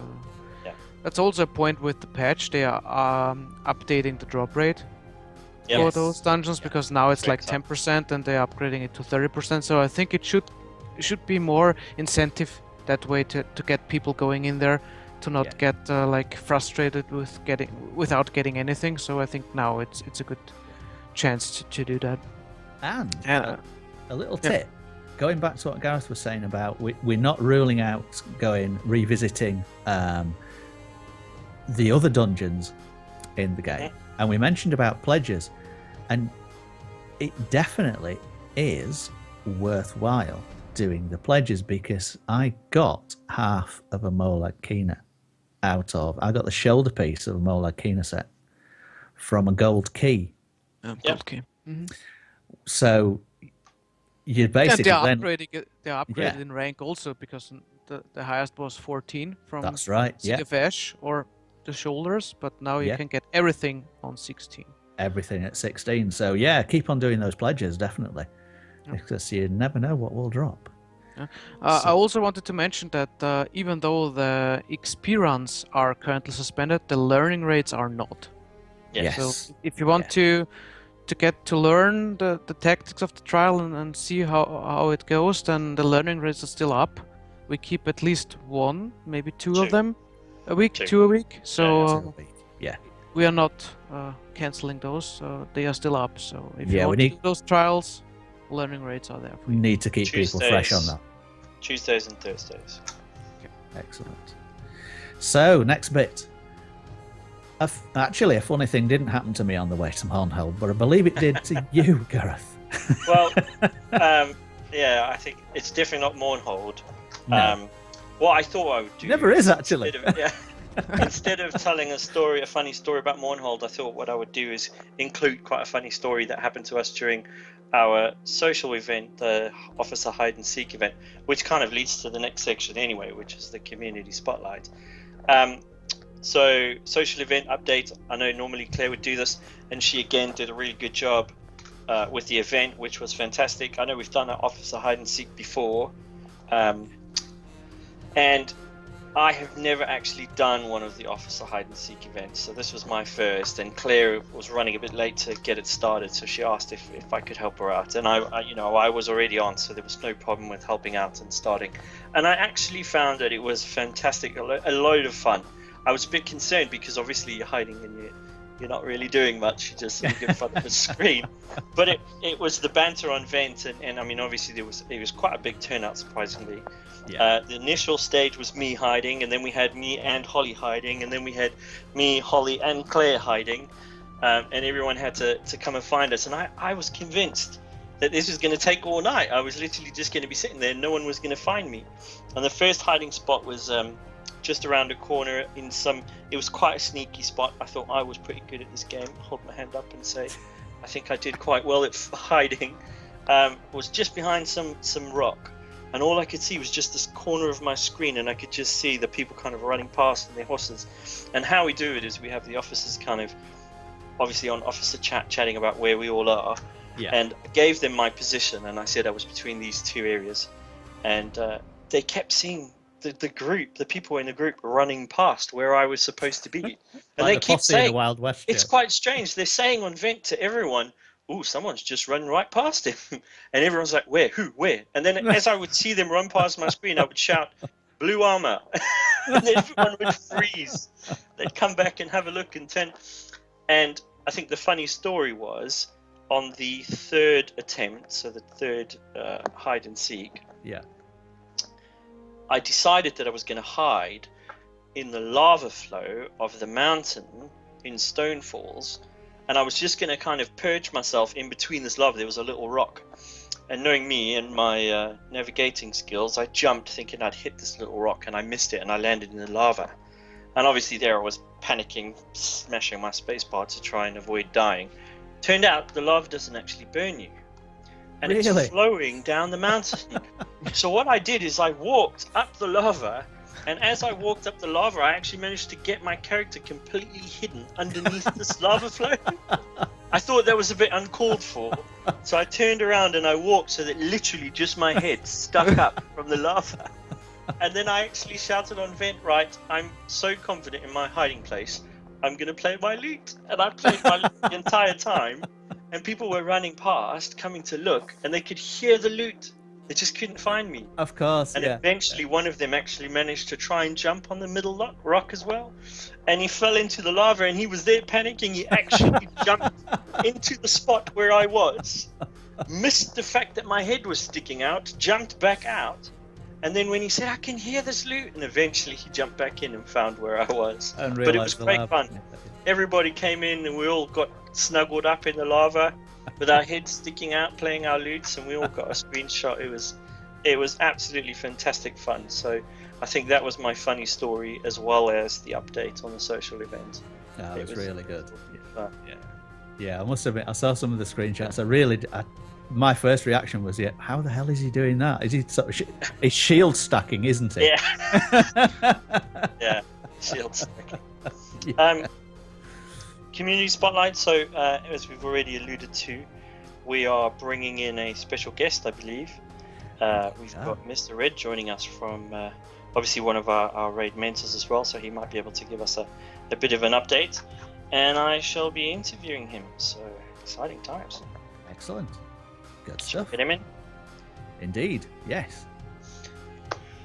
that's also a point with the patch. They are updating the drop rate for those dungeons, because now it's like 10% and they're upgrading it to 30%. So I think it should be more incentive that way to get people going in there, to not get like frustrated without getting anything. So I think now it's a good chance to do that. And a little tip, going back to what Gareth was saying about we're not ruling out revisiting the other dungeons in the game. And we mentioned about pledges, and it definitely is worthwhile doing the pledges, because I got half of a Molag Kina I got the shoulder piece of a Molag Kina set from a gold key. Gold key. Mm-hmm. So you basically they're upgraded in rank also, because the highest was 14 from that's right. City of Ash or the shoulders, but now you can get everything on 16. Everything at 16. So keep on doing those pledges, definitely, because you never know what will drop. I also wanted to mention that even though the XP runs are currently suspended, the learning rates are not. Yes. So if you want to get to learn the tactics of the trial and see how it goes, then the learning rates are still up. We keep at least one, maybe two of them a week, two a week. So we are not canceling those. They are still up. So if you want to do those trials, learning rates are there for you. We need to keep people fresh on that. Tuesdays and Thursdays. Okay. Excellent. So next bit. Actually, a funny thing didn't happen to me on the way to Mournhold, but I believe it did to you, Gareth. Well, I think it's definitely not Mournhold. No. What I thought I would do... Never is, actually. Instead of telling a funny story about Mournhold, I thought what I would do is include quite a funny story that happened to us during our social event, the Officer Hide and Seek event, which kind of leads to the next section anyway, which is the community spotlight. So social event update, I know normally Claire would do this, and she again did a really good job with the event, which was fantastic. I know we've done an Officer Hide and Seek before, and I have never actually done one of the Officer Hide and Seek events, so this was my first, and Claire was running a bit late to get it started, so she asked if I could help her out, and I was already on, so there was no problem with helping out and starting, and I actually found that it was fantastic, a load of fun. I was a bit concerned because obviously you're hiding and you're not really doing much, you're just in front of the screen, but it was the banter on Vent, and I mean obviously it was quite a big turnout, surprisingly. The initial stage was me hiding, and then we had me and Holly hiding, and then we had me, Holly, and Claire hiding, and everyone had to come and find us, and I was convinced that this was going to take all night. I was literally just going to be sitting there and no one was going to find me. And the first hiding spot was just around a corner it was quite a sneaky spot. I thought I was pretty good at this game. Hold my hand up and say I think I did quite well at hiding. Was just behind some rock, and all I could see was just this corner of my screen, and I could just see the people kind of running past and their horses. And how we do it is we have the officers kind of obviously on officer chatting about where we all are, and I gave them my position, and I said I was between these two areas, and they kept seeing the people in the group running past where I was supposed to be, and they keep saying, Wild West, it's quite strange. They're saying on Vent to everyone, "Ooh, someone's just running right past him," and everyone's like, "Where? Who? Where?" And then as I would see them run past my screen, I would shout, "Blue armor," and everyone would freeze. They'd come back and have a look and turn. And I think the funny story was on the third attempt, so the third hide and seek. Yeah. I decided that I was going to hide in the lava flow of the mountain in Stone Falls, and I was just going to kind of purge myself in between this lava. There was a little rock, and knowing me and my navigating skills, I jumped thinking I'd hit this little rock, and I missed it, and I landed in the lava. And obviously there I was panicking, smashing my spacebar to try and avoid dying. Turned out the lava doesn't actually burn you. And it's flowing down the mountain. So what I did is I walked up the lava And as I walked up the lava, I actually managed to get my character completely hidden underneath this lava flow. I thought that was a bit uncalled for, so I turned around and I walked so that literally just my head stuck up from the lava. And then I actually shouted on vent, right, I'm so confident in my hiding place, I'm going to play my lute. And I played my lute the entire time, and people were running past, coming to look, and they could hear the lute. They just couldn't find me. Of course, And eventually one of them actually managed to try and jump on the middle rock as well. And he fell into the lava, and he was there panicking. He actually jumped into the spot where I was, missed the fact that my head was sticking out, jumped back out. And then when he said, I can hear this loot, and eventually he jumped back in and found where I was. But it was great fun. Everybody came in and we all got snuggled up in the lava with our heads sticking out, playing our lutes, and we all got a screenshot. It was absolutely fantastic fun. So I think that was my funny story, as well as the update on the social event. Yeah, it was really good. Yeah. I must admit, I saw some of the screenshots. My first reaction was, how the hell is he doing that? Is he sort of he's shield stacking, isn't he? Yeah. Yeah, shield stacking. Yeah. Community spotlight. So, as we've already alluded to, we are bringing in a special guest, I believe. We've got Mr. Red joining us from, obviously, one of our raid mentors as well, so he might be able to give us a bit of an update. And I shall be interviewing him, so exciting times. Excellent. Good stuff. Get him in? Indeed, yes.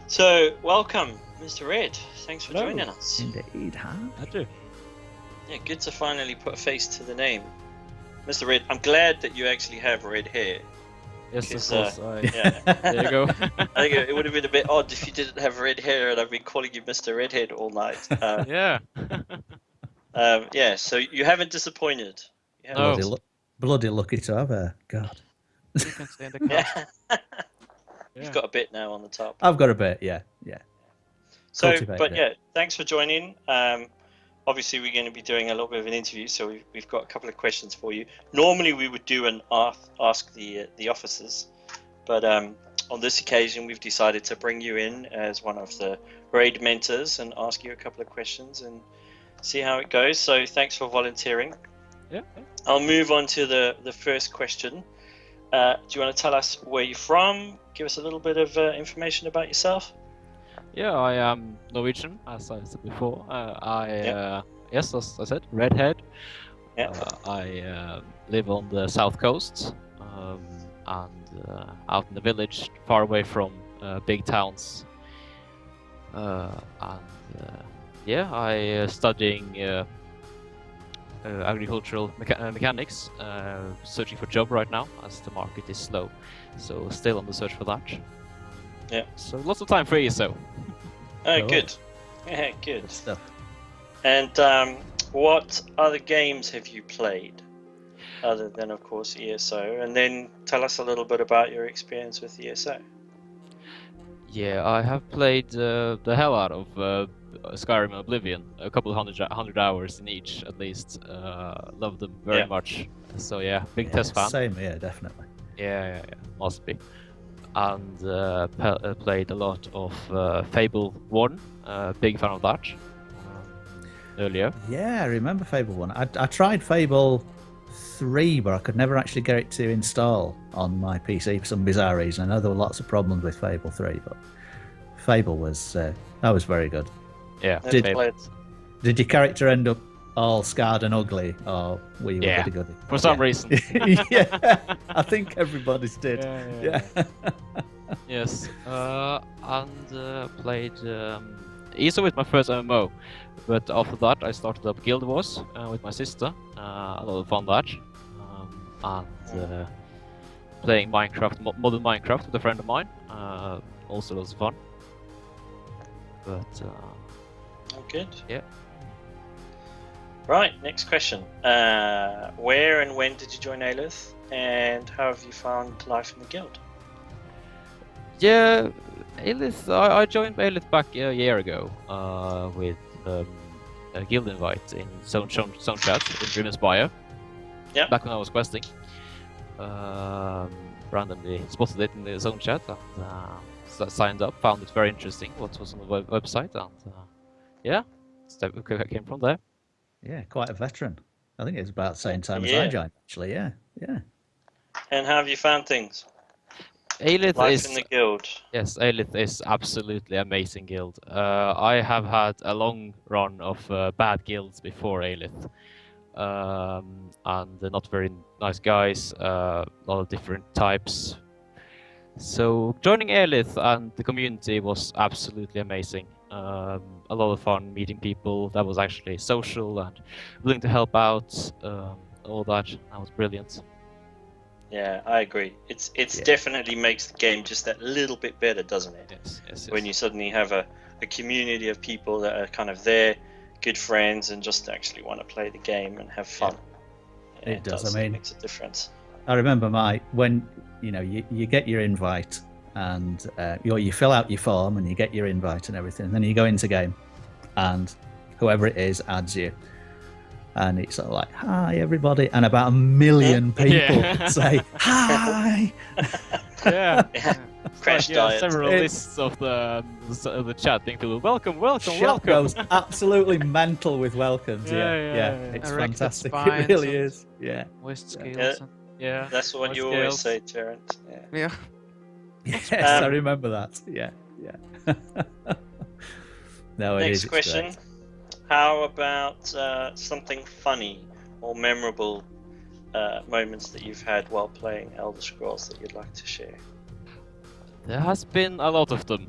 So, welcome, Mr. Red. Thanks for joining us. Indeed, huh? I do. Yeah, good to finally put a face to the name. Mr. Red, I'm glad that you actually have red hair. Yes, of course. Yeah. There you go. I think it would have been a bit odd if you didn't have red hair and I've been calling you Mr. Redhead all night. Yeah. Yeah, so you haven't disappointed. You haven't No. Bloody lucky to have her. God. You can stay in the cast. Yeah. Yeah. You've got a bit now on the top. I've got a bit, yeah. So, Cultivate but it. yeah, thanks for joining. Obviously, we're going to be doing a little bit of an interview, so we've got a couple of questions for you. Normally, we would do an ask the officers, but on this occasion, we've decided to bring you in as one of the raid mentors and ask you a couple of questions and see how it goes. So, thanks for volunteering. Yeah. I'll move on to the first question. Do you want to tell us where you're from? Give us a little bit of information about yourself. Yeah, I am Norwegian, as I said before. Yes, as I said, redhead. Yeah. I live on the south coast and out in the village, far away from big towns. I studying agricultural mechanics, searching for a job right now as the market is slow. So still on the search for that. Yeah. So lots of time for ESO. Oh, good. Yeah, good. Good stuff. And what other games have you played, other than, of course, ESO? And then tell us a little bit about your experience with ESO. Yeah, I have played the hell out of Skyrim and Oblivion, a couple of hundred hours in each at least. Love them very much. So yeah, big test fan. Same here, definitely. Yeah, must be. And played a lot of Fable 1, big fan of that earlier. Yeah, I remember Fable 1. I tried Fable 3, but I could never actually get it to install on my PC for some bizarre reason. I know there were lots of problems with Fable 3, but Fable was that was very good. Yeah. Did your character end up all scarred and ugly, or were you a goody-goody? For some reason. Yeah, I think everybody's did. Yeah. Yes. And played ESO was my first MMO, but after that I started up Guild Wars with my sister. A lot of fun that. And playing Minecraft, modern Minecraft with a friend of mine. Also lots of fun. But good. Yeah. Right, next question. Where and when did you join Alith, and how have you found life in the guild? Yeah, Alith. I joined Alith back a year ago with a guild invite in Zone Chat in Driven's Bio. Yeah. Back when I was questing. Randomly spotted it in the Zone Chat and signed up, found it very interesting what was on the website, and came from there. Yeah, quite a veteran. I think it's about the same time as Yeah. I joined, actually. Yeah. And how have you found things? Alith Life is in the guild. Yes, Alith is absolutely amazing guild. I have had a long run of bad guilds before Alith, and they're not very nice guys. A lot of different types. So joining Alith and the community was absolutely amazing. A lot of fun meeting people that was actually social and willing to help out. All that was brilliant. Yeah, I agree. It's definitely makes the game just that little bit better, doesn't it? Yes. When you suddenly have a community of people that are kind of there, good friends, and just actually want to play the game and have fun. Yeah, It does. I mean, it makes a difference. I remember when you get your invite and you fill out your form and you get your invite and everything, and then you go into game and whoever it is adds you. And it's sort of like, hi, everybody. And about 1 million people say, hi. Yeah. Crash diet. Several lists of the chat being filled with welcome. Chat goes absolutely mental with welcomes. Yeah. It's Erected fantastic. It spines really and is. Yeah. Waist scales. Yeah. Yeah. That's what More you always scales. say, Terrence. Yeah. Yeah. Yes, I remember that. Yeah. No, it is. Next It's question. great. How about something funny or memorable moments that you've had while playing Elder Scrolls that you'd like to share? There has been a lot of them.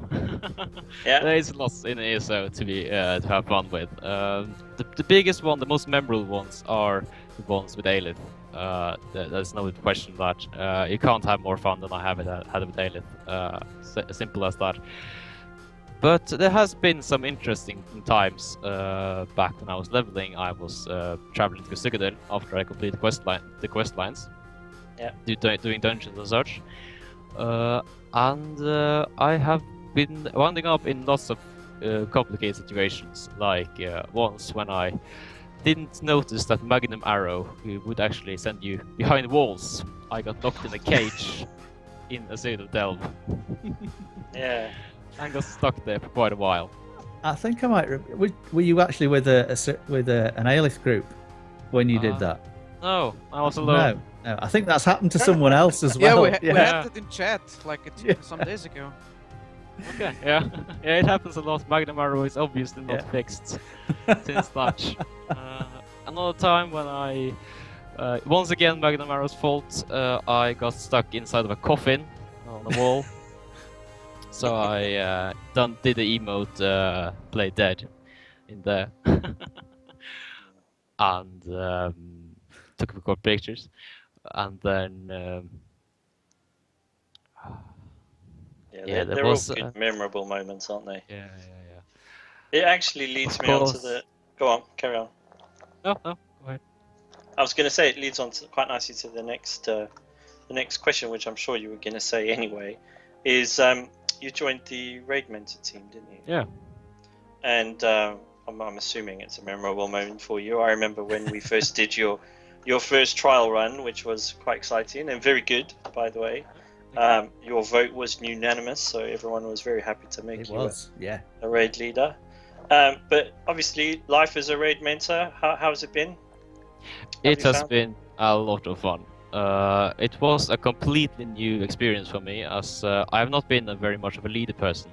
Yeah. There is lots in ESO to have fun with. The biggest one, the most memorable ones, are the ones with Alith. There's no question that you can't have more fun than I had with Alith. Simple as that. But there has been some interesting times back when I was leveling. I was traveling to Citadel after I completed the quest lines. Yeah. Doing dungeons and such. And I have been winding up in lots of complicated situations. Like once when I didn't notice that Magnum Arrow would actually send you behind walls. I got locked in a cage in a Citadel. Yeah. And got stuck there for quite a while. I think I might. Were you actually with an Alith group when you did that? No, I was alone. No. I think that's happened to someone else as Yeah, well. we had it in chat some days ago. Okay, yeah. Yeah, it happens a lot. Magnum Arrow is obviously not fixed since that. Another time when I, once again, Magnum Arrow's fault, I got stuck inside of a coffin on the wall. So I did the emote play dead in there. And took a couple of pictures. And then they're was all good, memorable moments, aren't they? Yeah. It actually leads me on to the. Go on, carry on. No, go ahead. I was going to say it leads on quite nicely to the next question, which I'm sure you were going to say anyway. Is you joined the Raid Mentor team, didn't you? Yeah. And I'm assuming it's a memorable moment for you. I remember when we first did your first trial run, which was quite exciting and very good, by the way. Your vote was unanimous, so everyone was very happy to make you a raid leader. But obviously, life as a raid mentor, how's it been? It has been a lot of fun. It was a completely new experience for me, as I have not been very much of a leader person.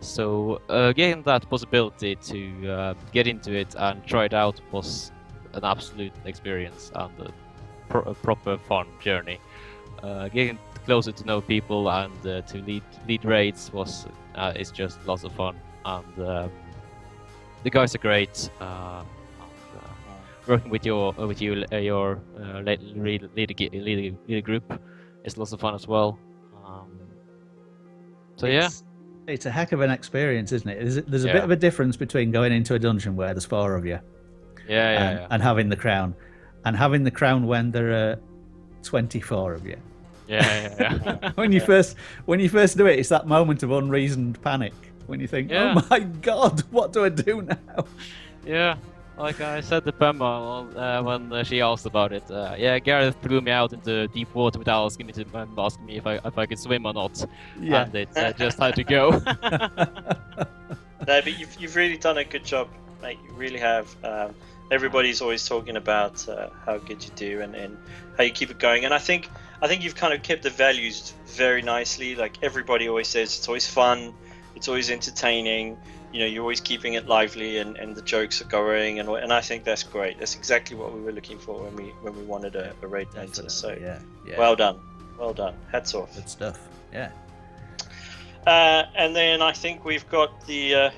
So getting that possibility to get into it and try it out was an absolute experience and a proper fun journey. Getting closer to know people and to lead raids is just lots of fun, and the guys are great. Working with your leader group is lots of fun as well. It's a heck of an experience, isn't it? There's a bit of a difference between going into a dungeon where there's 4 of you, and having the crown, and having the crown when there are 24 of you. Yeah. when you first do it, it's that moment of unreasoned panic when you think, "Oh my God, what do I do now?" Yeah. Like I said to Pemma when she asked about it, yeah, Gareth threw me out into deep water without asking me if I could swim or not, and it just had to go. No, but you've really done a good job, mate. You really have. Everybody's always talking about how good you do and how you keep it going. And I think you've kind of kept the values very nicely. Like everybody always says, it's always fun, it's always entertaining. You know, you're always keeping it lively, and the jokes are going, and I think that's great. That's exactly what we were looking for when we wanted a raid mentor. So yeah. well done, hats off. Good stuff. Yeah. And then I think we've got a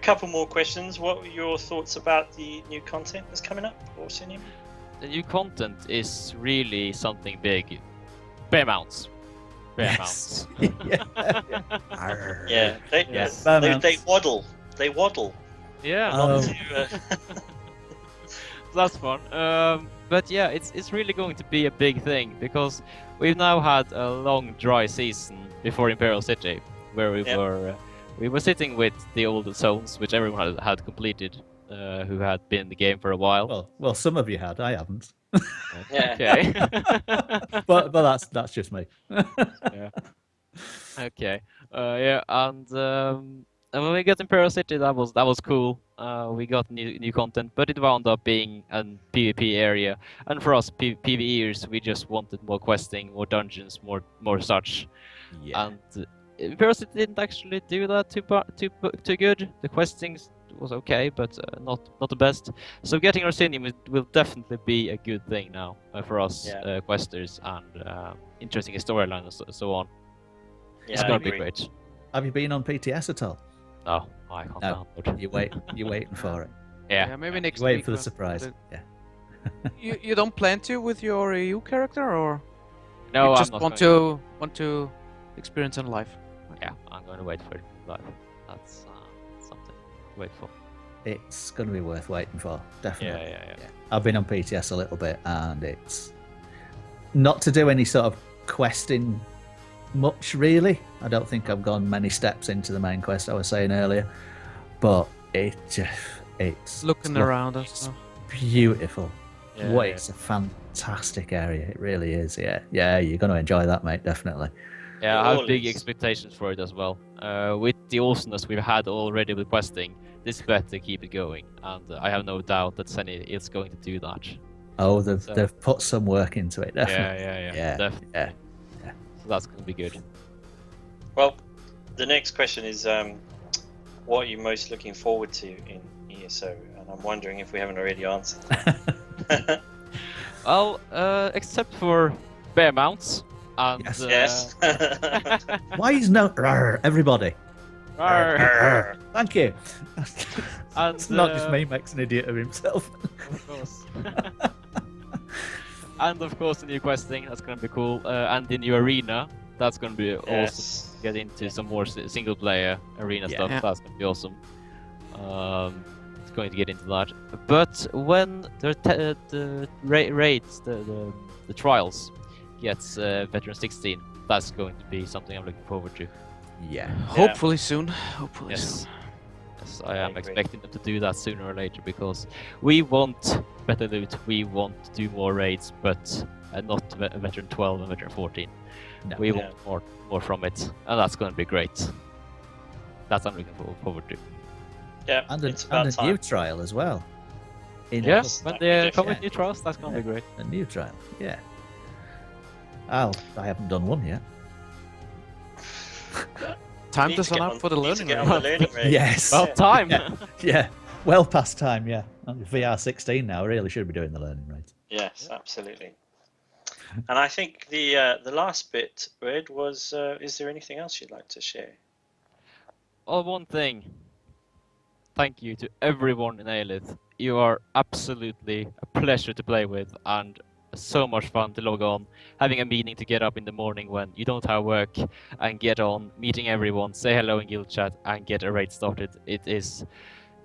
couple more questions. What were your thoughts about the new content that's coming up, Orsinium? The new content is really something big. Bear mounts. Bear mounts. Yeah, they waddle. They waddle. Yeah. That's fun. But yeah, it's really going to be a big thing because we've now had a long dry season before Imperial City, where we were sitting with the old zones, which everyone had completed, who had been in the game for a while. Well, some of you had. I haven't. Okay. but that's just me. Yeah. Okay. Yeah, and when we got Imperial City, that was cool. We got new content, but it wound up being a PvP area, and for us PvEers, we just wanted more questing, more dungeons, more such. Yeah. And Imperial City didn't actually do that too good. The questing was okay, but not the best. So getting Orsinium will definitely be a good thing now for us questers, and interesting storyline and so on. Yeah, it's gonna be great. Have you been on PTS at all? No, I can't download. You're waiting for it. Yeah, maybe next Waiting week. for the surprise. Yeah. You don't plan to with your EU character, or No, you just I'm not want to experience in life? Yeah, I'm going to wait for it live. That's something to wait for. It's going to be worth waiting for, definitely. Yeah. I've been on PTS a little bit, and it's not to do any sort of questing much, really. I don't think I've gone many steps into the main quest I was saying earlier, but it's looking around and stuff. Beautiful. Yeah, It's a fantastic area. It really is. Yeah, you're going to enjoy that, mate. Definitely. Yeah, I have big expectations for it as well. With the awesomeness we've had already with questing, this better keep it going, and I have no doubt that Senny is going to do that. Oh, they've put some work into it, definitely. Yeah, definitely. Yeah. So that's going to be good. Well, the next question is, what are you most looking forward to in ESO? And I'm wondering if we haven't already answered that. Well, except for bear mounts. And, yes. Why is no everybody? Thank you. And, it's not just me makes an idiot of himself. Of course. And of course the new questing, that's going to be cool. And the new arena, that's going to be awesome. Get into some more single player arena stuff, that's going to be awesome. It's going to get into that. But when the raids, the trials, gets Veteran 16, that's going to be something I'm looking forward to. Yeah. Hopefully soon. Hopefully soon. Yes, I am expecting them to do that sooner or later, because we want better loot, we want to do more raids, but not Veteran 12 and Veteran 14. No, we want more from it, and that's going to be great. That's I'm looking forward to. Yeah, and a new trial as well. When they come with new trials, that's going to be great. A new trial, yeah. I haven't done one yet. Time to sign up for the learning rate. Yes. Well, time. Yeah. Well past time, yeah. VR 16 now, really should be doing the learning rate. Yes, absolutely. And I think the last bit, Red, was, is there anything else you'd like to share? Oh, one thing. Thank you to everyone in Alith. You are absolutely a pleasure to play with, and so much fun to log on, having a meeting to get up in the morning when you don't have work, and get on, meeting everyone, say hello in guild chat, and get a raid started. It is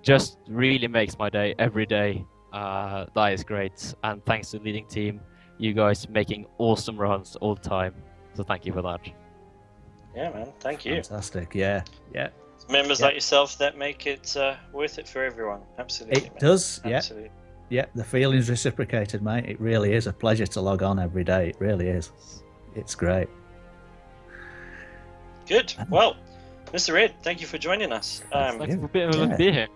just really makes my day every day. That is great, and thanks to the leading team, you guys making awesome runs all the time. So thank you for that. Yeah, man, thank you. Fantastic, yeah. It's Members Yeah. like yourself that make it worth it for everyone. Absolutely. It man. does, yeah. Absolutely. Yeah, the feeling's reciprocated, mate. It really is a pleasure to log on every day. It really is. It's great. Good. Well, Mr. Red, thank you for joining us. Thanks Yeah. for being here.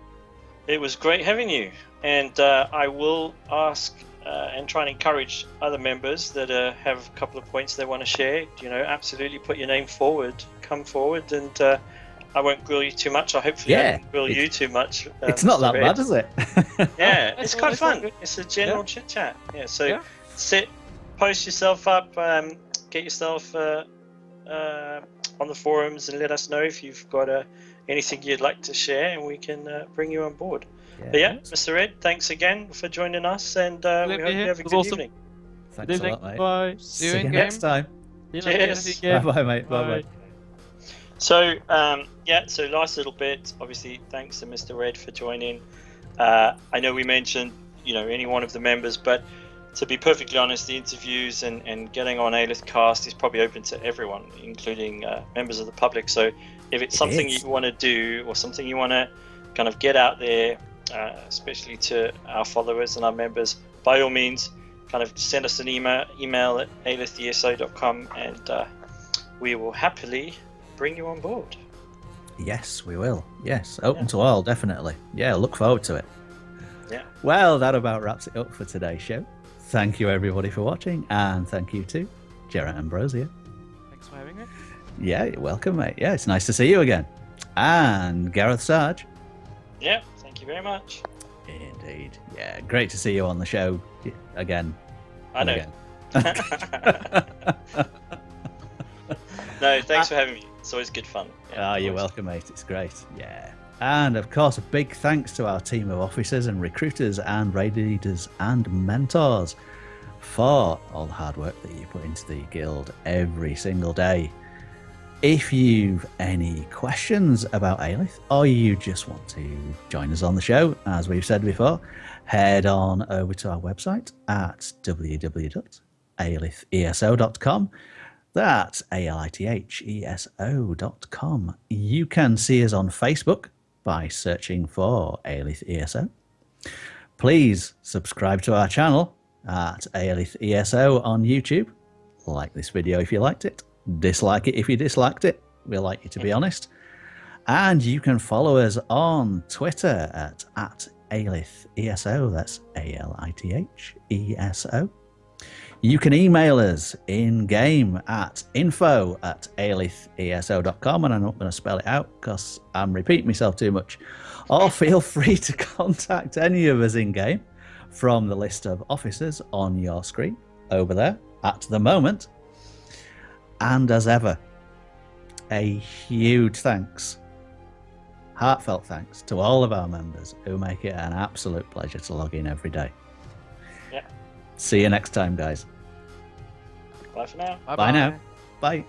It was great having you, and I will ask and try and encourage other members that have a couple of points they want to share. Absolutely put your name forward. Come forward, and I won't grill you too much. I hopefully Yeah, won't grill you too much. It's not Mr. that Red. bad, is it? Yeah, It's it's quite it's all fun. good. It's a general chit chat. Yeah, so Yeah. post yourself up, get yourself on the forums, and let us know if you've got anything you'd like to share, and we can bring you on board. But yeah, Mr. Red, thanks again for joining us, and we Glad to hope be you here. have a It was good awesome. evening. Thanks Good a evening. lot, mate. Bye. See you See in you game. next time. See you later. Cheers. See you again. Bye-bye, mate. Bye-bye. So so last little bit, obviously thanks to Mr. Red for joining. I know we mentioned any one of the members, but to be perfectly honest, the interviews and getting on Alith-Cast is probably open to everyone, including members of the public. So if it's something is. you want to do, or something you want to kind of get out there, especially to our followers and our members, by all means kind of send us an email at alith@eso.com, and we will happily bring you on board. Yes, we will. Yes, open to all, definitely. Yeah, look forward to it. Yeah. Well, that about wraps it up for today's show. Thank you, everybody, for watching, and thank you to Jarrett Ambrosia. Thanks for having me. Yeah, you're welcome, mate. Yeah, it's nice to see you again. And GarethSarge. Yeah, thank you very much. Indeed. Yeah, great to see you on the show again. I know. Again. No, thanks for having me. It's always good fun. Yeah, You're always. welcome, mate. It's great. Yeah. And of course, a big thanks to our team of officers and recruiters and raid leaders and mentors for all the hard work that you put into the guild every single day. If you've any questions about Alith, or you just want to join us on the show, as we've said before, head on over to our website at www.alith.eso.com. That's ALITHESO.com. You can see us on Facebook by searching for Alith ESO. Please subscribe to our channel at Alith ESO on YouTube. Like this video if you liked it. Dislike it if you disliked it. We'd like you to be honest. And you can follow us on Twitter at Alith ESO. That's ALITHESO. You can email us in-game at info@alith.eso.com, and I'm not going to spell it out because I'm repeating myself too much. Or feel free to contact any of us in-game from the list of officers on your screen over there at the moment. And as ever, a huge thanks, heartfelt thanks to all of our members who make it an absolute pleasure to log in every day. Yeah. See you next time, guys. Bye for now. Bye now. Bye.